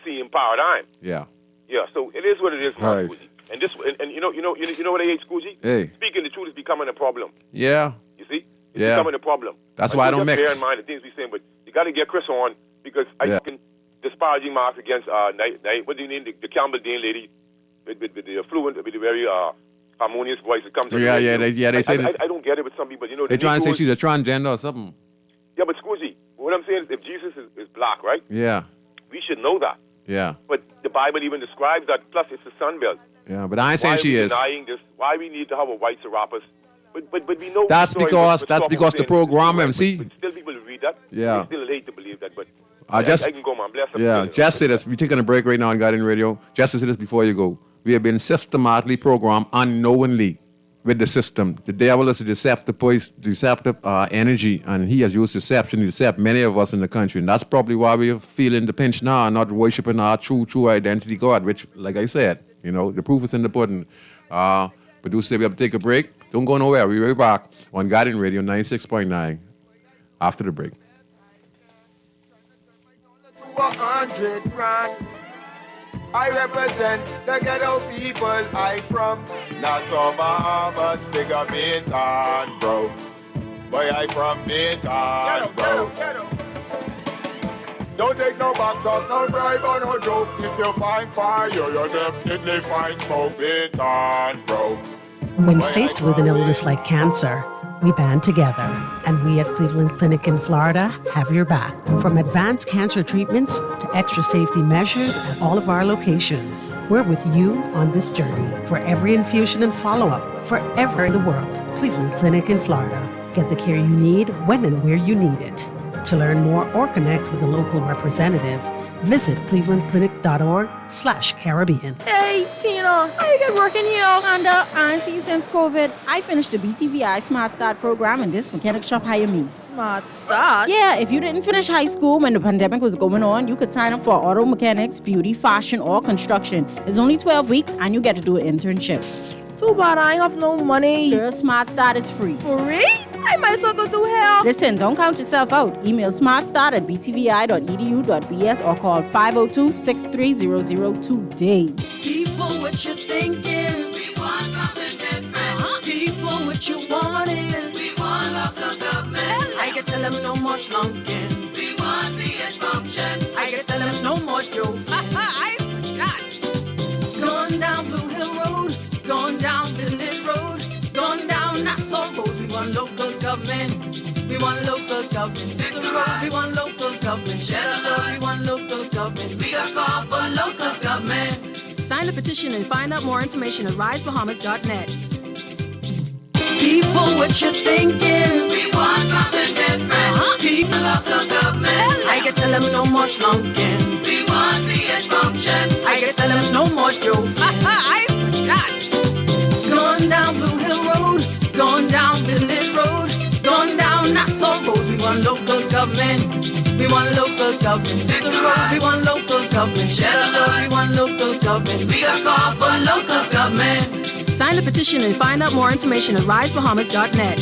see in paradigm. Yeah. Yeah. So it is what it is, right. Scusi. And you know what I hate, Scusi? Hey. Speaking the truth is becoming a problem. Yeah. You see? It's becoming a problem. That's why I don't mix. Bear in mind the things we're saying, but you got to get Chris on because I think disparaging marks against what do you name the Campbell Dean lady with the fluent, with the very harmonious voice that comes. They say I don't get it with some people. They're trying to say she's a transgender or something. Yeah, but Scusi, what I'm saying is if Jesus is black, right? Yeah. We should know that. Yeah. But the Bible even describes that. Plus, it's the sun belt. Yeah, but I ain't saying she is. Denying this? Why we need to have a white Serapis? But we know that's because the program. See. But still, people read that. Yeah. They still hate to believe that, but. I can go, man. Bless them. Yeah, just say this. We're taking a break right now on Guardian Radio. Just say this before you go. We have been systematically programmed unknowingly with the system. The devil is a deceptive energy, and he has used deception to deceive many of us in the country. And that's probably why we're feeling the pinch now and not worshiping our true identity God, which, like I said, the proof is in the pudding. But do say we have to take a break. Don't go nowhere. We'll be right back on Guardian Radio 96.9 after the break. 100 grand. I represent the ghetto people. I from Nassau, Bahamas, big up Bintan, bro. Boy, I from Bintan, bro. Don't take no back talk, no bribe or no joke. If you find fire, you definitely find smoke. Bit on, bro. When faced with an illness like cancer, we band together, and we at Cleveland Clinic in Florida have your back. From advanced cancer treatments to extra safety measures at all of our locations, we're with you on this journey for every infusion and follow-up, forever in the world. Cleveland Clinic in Florida. Get the care you need when and where you need it. To learn more or connect with a local representative, visit clevelandclinic.org/Caribbean. Hey, Tina, how you get working here? And I ain't see you since COVID. I finished the BTVI Smart Start program and this mechanic shop hired me. Smart Start? Yeah, if you didn't finish high school when the pandemic was going on, you could sign up for auto mechanics, beauty, fashion, or construction. It's only 12 weeks and you get to do an internship. Too bad I ain't have no money. Girl, Smart Start is free. Free? I might as well go do hair. Listen, don't count yourself out. Email smartstart@btvi.edu.bs or call 502-6300 today. People, what you thinking? We want something different. People, what you wanting? We want local government. I can tell them no more slunking. We want to see it function. I can tell them no more joking. I forgot. Going down Blue Hill Road, going down Village Road, going down Nassau Road. We want local government. We want local government. It's a road. We want local government. Shed a load. We want local government. We got call for local government. Sign the petition and find out more information at risebahamas.net. People, what you thinking? We want something different. People, local government. I can tell them no more slunking. We want to see it function. I can tell them no more joking. I forgot. Going down Blue Hill Road, going down Village Road, going down Nassau Road. We want local government. We want local government. It's a road. We want local government. Shed a load. We want local government. We got call for local government. Sign the petition and find out more information at risebahamas.net.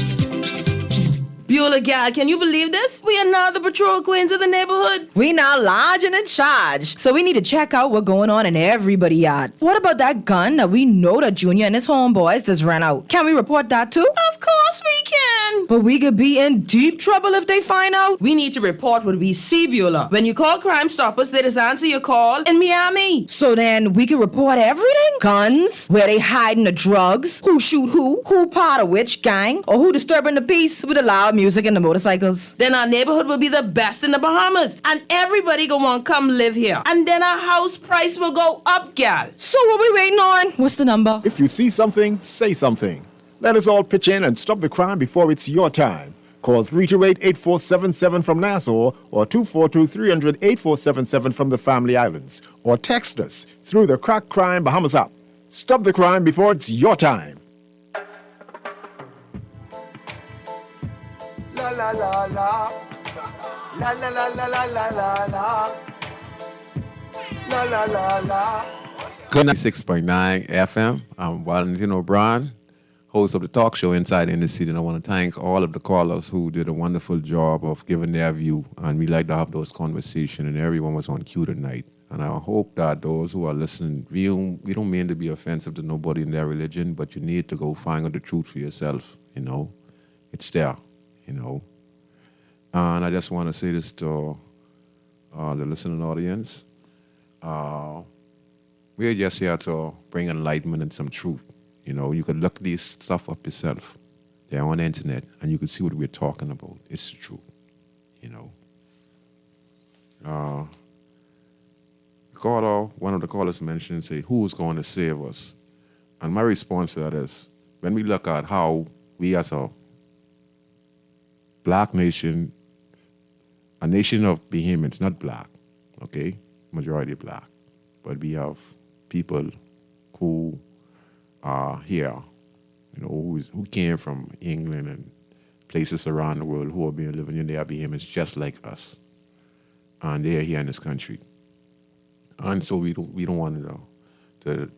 Beulah, gal, can you believe this? We are now the patrol queens of the neighborhood. We now large and in charge. So we need to check out what's going on in everybody's yard. What about that gun that we know that Junior and his homeboys just ran out? Can we report that too? Of course we can. But we could be in deep trouble if they find out. We need to report what we see, Beulah. When you call Crime Stoppers, they just answer your call in Miami. So then we can report everything? Guns, where they hiding the drugs, who shoot who part of which gang, or who disturbing the peace with the loud music and the motorcycles. Then our neighborhood will be the best in the Bahamas, and everybody gonna want to come live here. And then our house price will go up, gal. So what we waiting on? What's the number? If you see something, say something. Let us all pitch in and stop the crime before it's your time. Call 328-8477 from Nassau or 242-300-8477 from the Family Islands. Or text us through the Crack Crime Bahamas app. Stop the crime before it's your time. La la la la. La la la la la la la la. La la la la. 96.9 FM. I'm Valentino Brown, host of the talk show Inside in the City, and I want to thank all of the callers who did a wonderful job of giving their view, and we like to have those conversations, and everyone was on cue tonight. And I hope that those who are listening, we don't mean to be offensive to nobody in their religion, but you need to go find out the truth for yourself, you know. It's there, you know. And I just want to say this to the listening audience. We're just here to bring enlightenment and some truth. You know, you can look this stuff up yourself. They're on the internet, and you can see what we're talking about. It's the truth, you know. One of the callers mentioned, say, who's going to save us? And my response to that is, when we look at how we as a black nation, a nation of Bahamians, not black, okay, majority black, but we have people who are here, you know, who came from England and places around the world who have been living in their Bahamians just like us, and they're here in this country, and so we don't want to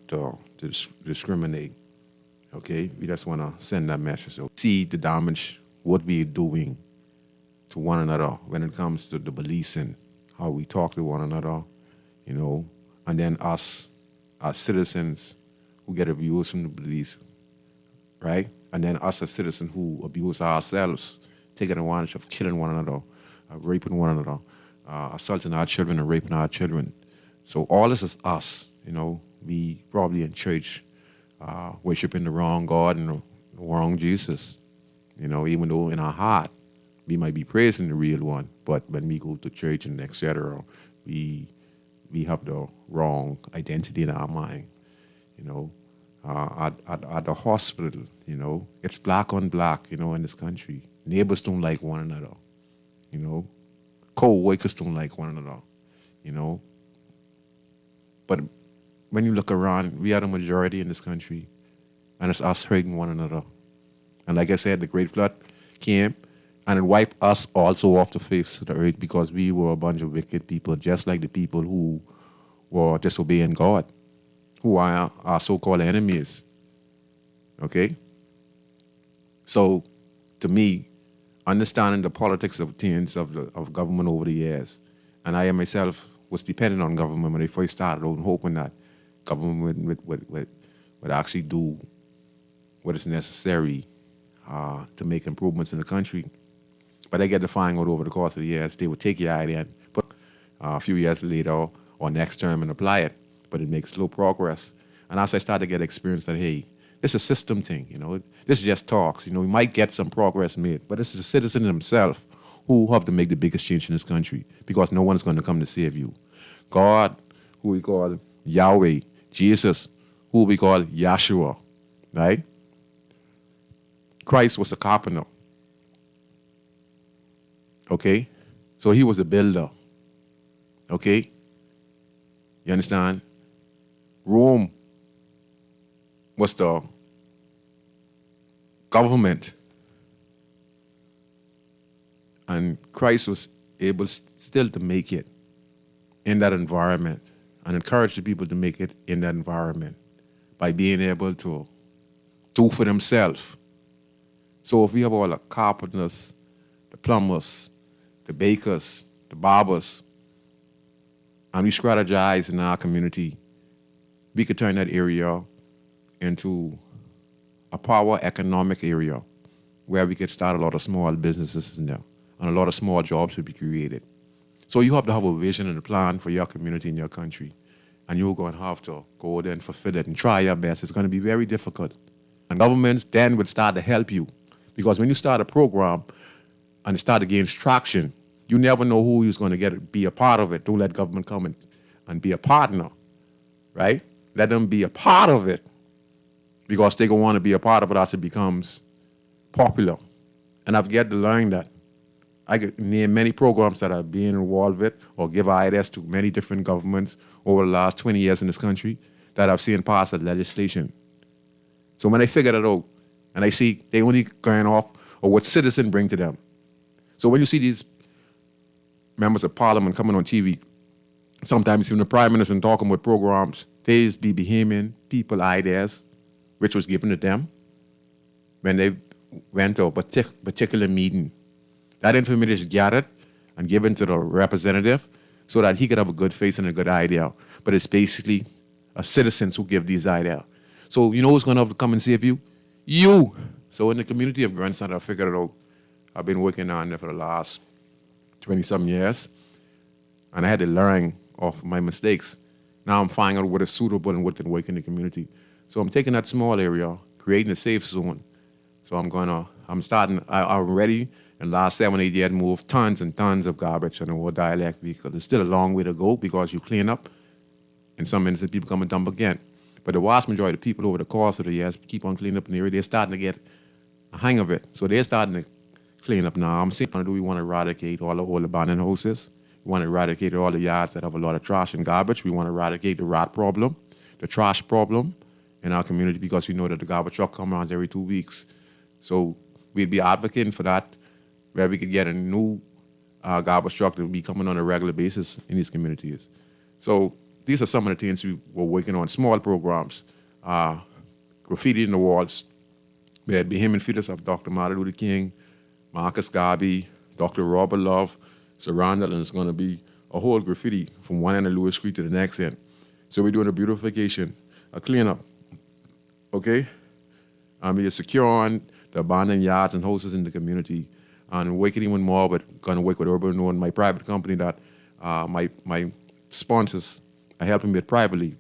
discriminate, okay? We just want to send that message. So see the damage what we're doing to one another when it comes to the beliefs and how we talk to one another, you know, and then us as citizens who get abused from the police, right? And then us as citizens who abuse ourselves, taking advantage of killing one another, raping one another, assaulting our children and raping our children. So all this is us, you know. We probably in church worshiping the wrong God and the wrong Jesus, you know, even though in our heart we might be praising the real one, but when we go to church and etc., we have the wrong identity in our mind, you know. At the hospital, you know, it's black on black, you know, in this country. Neighbors don't like one another, you know. Co-workers don't like one another, you know. But when you look around, we are the majority in this country, and it's us hurting one another. And like I said, the Great Flood came and it wiped us also off the face of the earth because we were a bunch of wicked people, just like the people who were disobeying God, who are our so-called enemies. Okay? So, to me, understanding the politics of things of government over the years, and I myself was dependent on government when I first started out, hoping that government would actually do what is necessary to make improvements in the country. But I get to find out over the course of the years, they would take your idea and put a few years later or next term and apply it, but it makes slow progress. And as I started to get experience that, hey, this is a system thing, you know, this is just talks, you know, we might get some progress made, but this is the citizen himself who have to make the biggest change in this country because no one's going to come to save you. God, who we call Yahweh, Jesus, who we call Yahshua, right? Christ was a carpenter. Okay? So he was a builder. Okay? You understand? Rome was the government. And Christ was able still to make it in that environment and encourage the people to make it in that environment by being able to do for themselves. So if we have all the carpenters, the plumbers, the bakers, the barbers, and we strategize in our community, we could turn that area into a power economic area where we could start a lot of small businesses in there and a lot of small jobs would be created. So you have to have a vision and a plan for your community and your country. And you're going to have to go there and fulfill it and try your best. It's going to be very difficult. And governments then would start to help you. Because when you start a program and it start to gain traction, you never know who is going to be a part of it. Don't let government come and be a partner, right? Let them be a part of it because they're going to want to be a part of it as it becomes popular. And I've yet to learn that. I could name many programs that I've been involved with or give ideas to many different governments over the last 20 years in this country that I've seen pass the legislation. So when I figure that out and I see they only going off of what citizens bring to them. So when you see these members of parliament coming on TV, sometimes even the prime minister talking about programs, they just be beheming people ideas which was given to them when they went to a particular meeting. That information is gathered and given to the representative so that he could have a good face and a good idea. But it's basically citizens who give these ideas. So you know who's going to have to come and save you? You. So in the community of Grandson, I figured it out. I've been working on it for the last 20-some years. And I had to learn off my mistakes. Now I'm finding out what is suitable and what can work in the community. So I'm taking that small area, creating a safe zone. So I'm ready. In the last 7-8 years, moved tons and tons of garbage on the old dialect vehicle. There's still a long way to go because you clean up, and some instances people come and dump again. But the vast majority of people over the course of the years keep on cleaning up in the area. They're starting to get a hang of it. So they're starting to clean up now. I'm saying, we want to eradicate all the old abandoned houses. We want to eradicate all the yards that have a lot of trash and garbage. We want to eradicate the rat problem, the trash problem in our community because we know that the garbage truck comes around every 2 weeks. So we'd be advocating for that, where we could get a new garbage truck that will be coming on a regular basis in these communities. So these are some of the things we were working on, small programs, graffiti in the walls. We had Behemoth Fetus of Dr. Martin Luther King, Marcus Garvey, Dr. Robert Love, surrounded, and it's going to be a whole graffiti from one end of Lewis Street to the next end. So we're doing a beautification, a cleanup, okay? We are securing the abandoned yards and houses in the community, and working even more, but going to work with Urban Renewal, my private company that my sponsors are helping me with privately.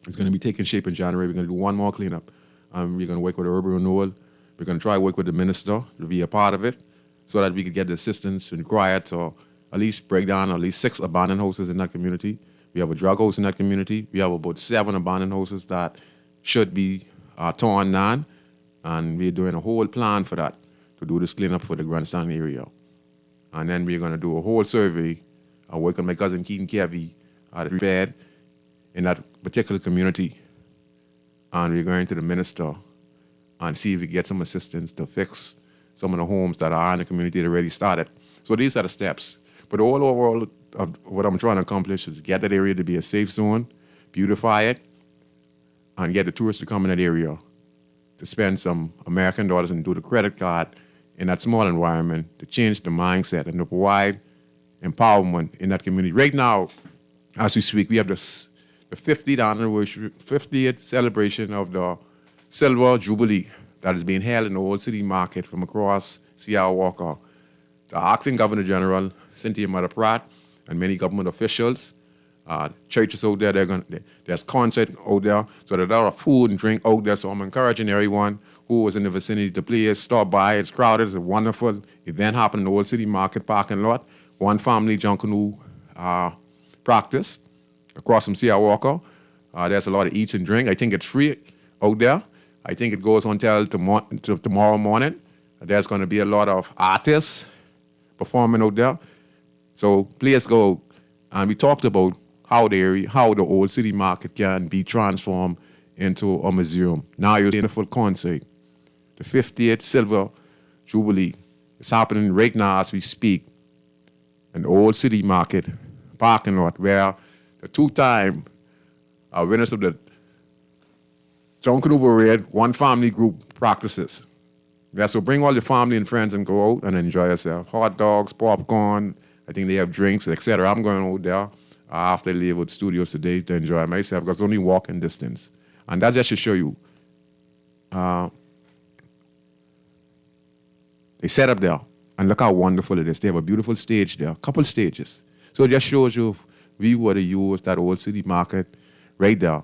It's going to be taking shape in January. We're going to do one more cleanup. We're going to work with the urban renewal. We're going to try to work with the minister to be a part of it so that we could get the assistance required to at least break down at least 6 abandoned houses in that community. We have a drug house in that community. We have about 7 abandoned houses that should be torn down. And we're doing a whole plan for that, to do this cleanup for the grandstand area. And then we're going to do a whole survey. I work with my cousin Keaton Kevy at the bed in that particular community. And we're going to the minister and see if we get some assistance to fix some of the homes that are in the community that already started. So these are the steps. But all overall, what I'm trying to accomplish is get that area to be a safe zone, beautify it, and get the tourists to come in that area to spend some American dollars and do the credit card in that small environment to change the mindset and to provide empowerment in that community. Right now, as we speak, we have the 50th anniversary, 50th celebration of the Silver Jubilee that is being held in the Old City Market from across Seattle Walker. The acting Governor General, Cynthia Mother Pratt, and many government officials, churches out there, there's concert out there, so there's a lot of food and drink out there. So I'm encouraging everyone who was in the vicinity to please stop by. It's crowded. It's a wonderful event happening in the Old City Market parking lot. One family junk canoe practice across from Seattle Walker. There's a lot of eats and drink. I think it's free out there. I think it goes until tomorrow morning. There's going to be a lot of artists performing out there. So please go. And we talked about how the Old City Market can be transformed into a museum. Now you're seeing a full concert. The 50th Silver Jubilee is happening right now as we speak in the Old City Market parking lot, where the 2-time winners of the John Canoe Parade, one family group practices. Yeah, so bring all your family and friends and go out and enjoy yourself. Hot dogs, popcorn, I think they have drinks, etc. I'm going out there after I leave with the studios today to enjoy myself because it's only walking distance. And that just should show you. They set up there, and look how wonderful it is. They have a beautiful stage there, a couple stages. So it just shows you if we were to use that Old City Market right there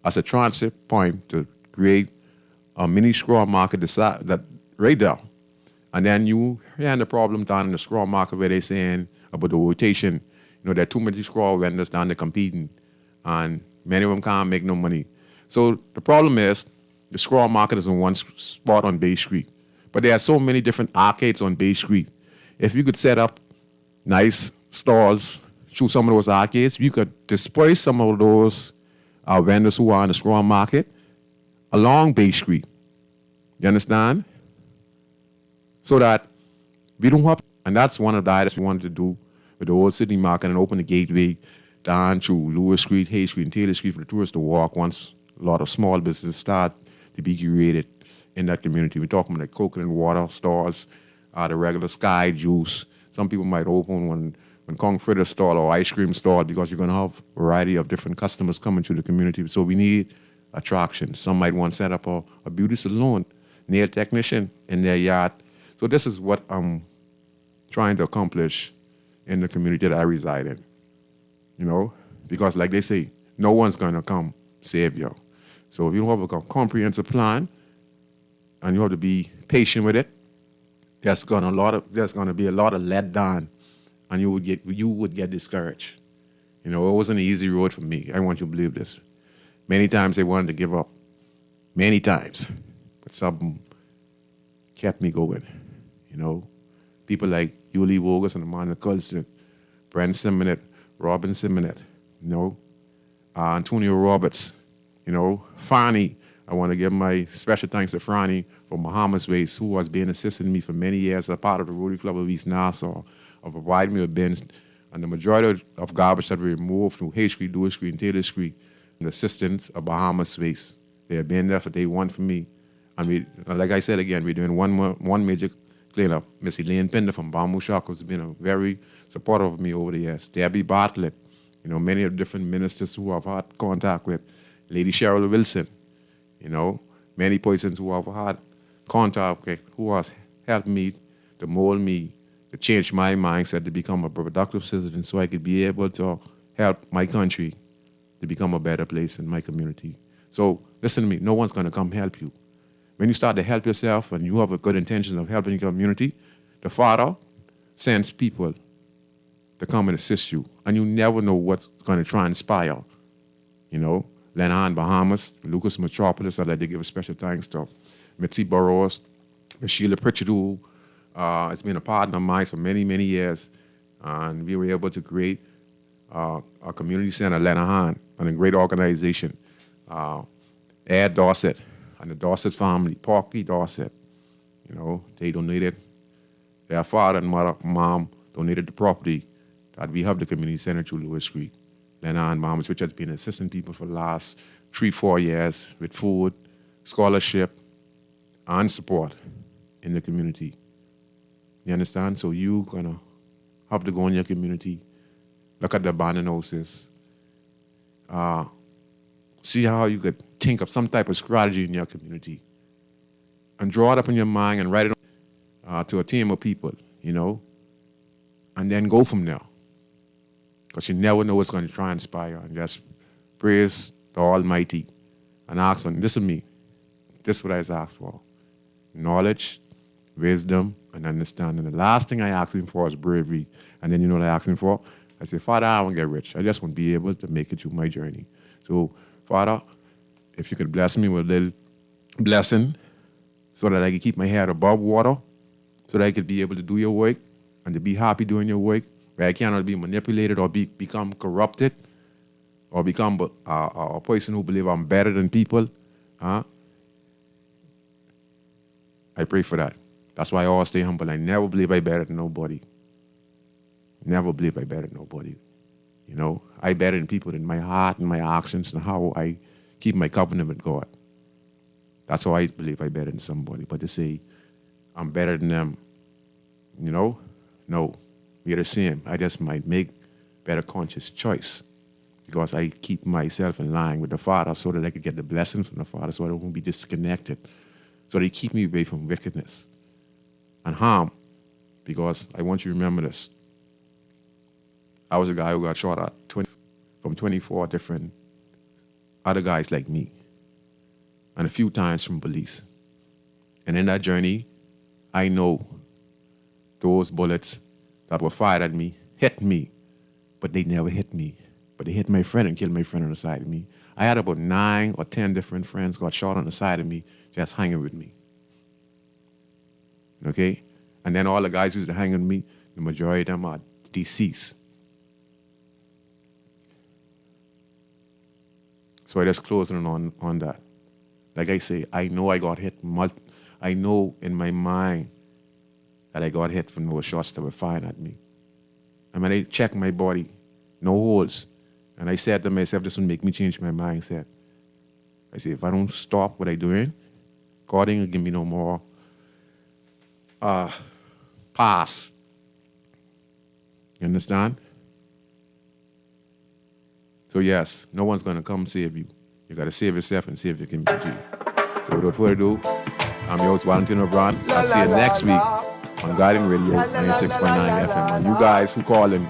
as a transit point to create a mini straw market that right there. And then you hear the problem down in the straw market where they're saying about the rotation. You know, there are too many straw vendors down there competing, and many of them can't make no money. So the problem is the straw market is in one spot on Bay Street. But there are so many different arcades on Bay Street. If you could set up nice stalls through some of those arcades, you could disperse some of those vendors who are in the straw market along Bay Street. You understand? So that we don't have, and that's one of the items we wanted to do with the Old City Market and open the gateway down through Lewis Street, Hayes Street, and Taylor Street for the tourists to walk once a lot of small businesses start to be created in that community. We're talking about the coconut water stalls, the regular Sky Juice. Some people might open one Kong Fritter stall or ice cream stall because you're going to have a variety of different customers coming to the community. So we need attraction. Some might want to set up a beauty salon, nail technician in their yard. So this is what I'm trying to accomplish in the community that I reside in, you know, because like they say, no one's going to come save you. So if you don't have a comprehensive plan and you have to be patient with it, there's going to be a lot of letdown, and you would get discouraged. You know, it wasn't an easy road for me. I want you to believe this. Many times they wanted to give up. Many times. But some kept me going. You know, people like Yuli Wogas and Amanda Coulson, Brent Simonet, Robin Simonet, you know, Antonio Roberts, you know, Fanny. I want to give my special thanks to Franny from Bahamas Waste, who has been assisting me for many years as part of the Rotary Club of East Nassau, of providing me with bins. And the majority of garbage that we removed from Hayes Street, Lewis Street, and Taylor Street, and the assistance of Bahamas Waste. They have been there for day one for me. And we, like I said again, we're doing one major cleanup. Miss Elaine Pinder from Bamboo Shock has been a very supportive of me over the years. Debbie Bartlett, you know, many of the different ministers who I've had contact with. Lady Cheryl Wilson, you know, many persons who I've had contact with, who has helped me to mold me It changed my mindset to become a productive citizen so I could be able to help my country to become a better place in my community. So listen to me, no one's going to come help you. When you start to help yourself and you have a good intention of helping your community, the Father sends people to come and assist you. And you never know what's going to transpire. You know, Lenahan, Bahamas, Lucas Metropolis, I'd like to give a special thanks to Mitzi Burrows, Sheila Pritchard, who has been a partner of mine for many, many years. And we were able to create a community center, Lenahan, and a great organization. Ed Dorset and the Dorset family, Porky Dorset, you know, they donated, their father and mom donated the property that we have the community center through Lewis Street. Lenahan Bahamas, which has been assisting people for the last 3-4 years with food, scholarship, and support in the community. You understand? So you're going to have to go in your community, look at the abandoned houses, see how you could think of some type of strategy in your community and draw it up in your mind and write it to a team of people, you know, and then go from there. Because you never know what's going to transpire. And just praise the Almighty and ask for, listen to me, this is what I asked for. Knowledge, wisdom, and understanding. The last thing I asked him for is bravery. And then you know what I asked him for? I said, Father, I won't get rich. I just want to be able to make it through my journey. So, Father, if you could bless me with a little blessing so that I could keep my head above water, so that I could be able to do your work and to be happy doing your work, where I cannot be manipulated or become corrupted or become a person who believes I'm better than people. I pray for that. That's why I always stay humble. I never believe I'm better than nobody. Never believe I'm better than nobody. You know, I better than people in my heart and my actions and how I keep my covenant with God. That's how I believe I'm better than somebody. But to say I'm better than them, you know, no. We're the same. I just might make better conscious choice because I keep myself in line with the Father so that I could get the blessing from the Father so I won't be disconnected. So they keep me away from wickedness and harm, because I want you to remember this. I was a guy who got shot at from 24 different other guys like me, and a few times from police. And in that journey, I know those bullets that were fired at me hit me, but they never hit me. But they hit my friend and killed my friend on the side of me. I had about 9 or 10 different friends got shot on the side of me just hanging with me. Okay? And then all the guys who used to hang with me, the majority of them are deceased. So I just closing on that. Like I say, I know I got hit. I know in my mind that I got hit from those shots that were fired at me. And when I checked my body, no holes. And I said to myself, this will make me change my mindset. I said, if I don't stop what I'm doing, God ain't gonna give me no more pass. You understand? So yes, no one's gonna come save you. You gotta save yourself and save your community. So without further ado, I'm your host, Valentino Brand. I'll see you next week on Guiding Radio 96.9 FM. And you guys who call in,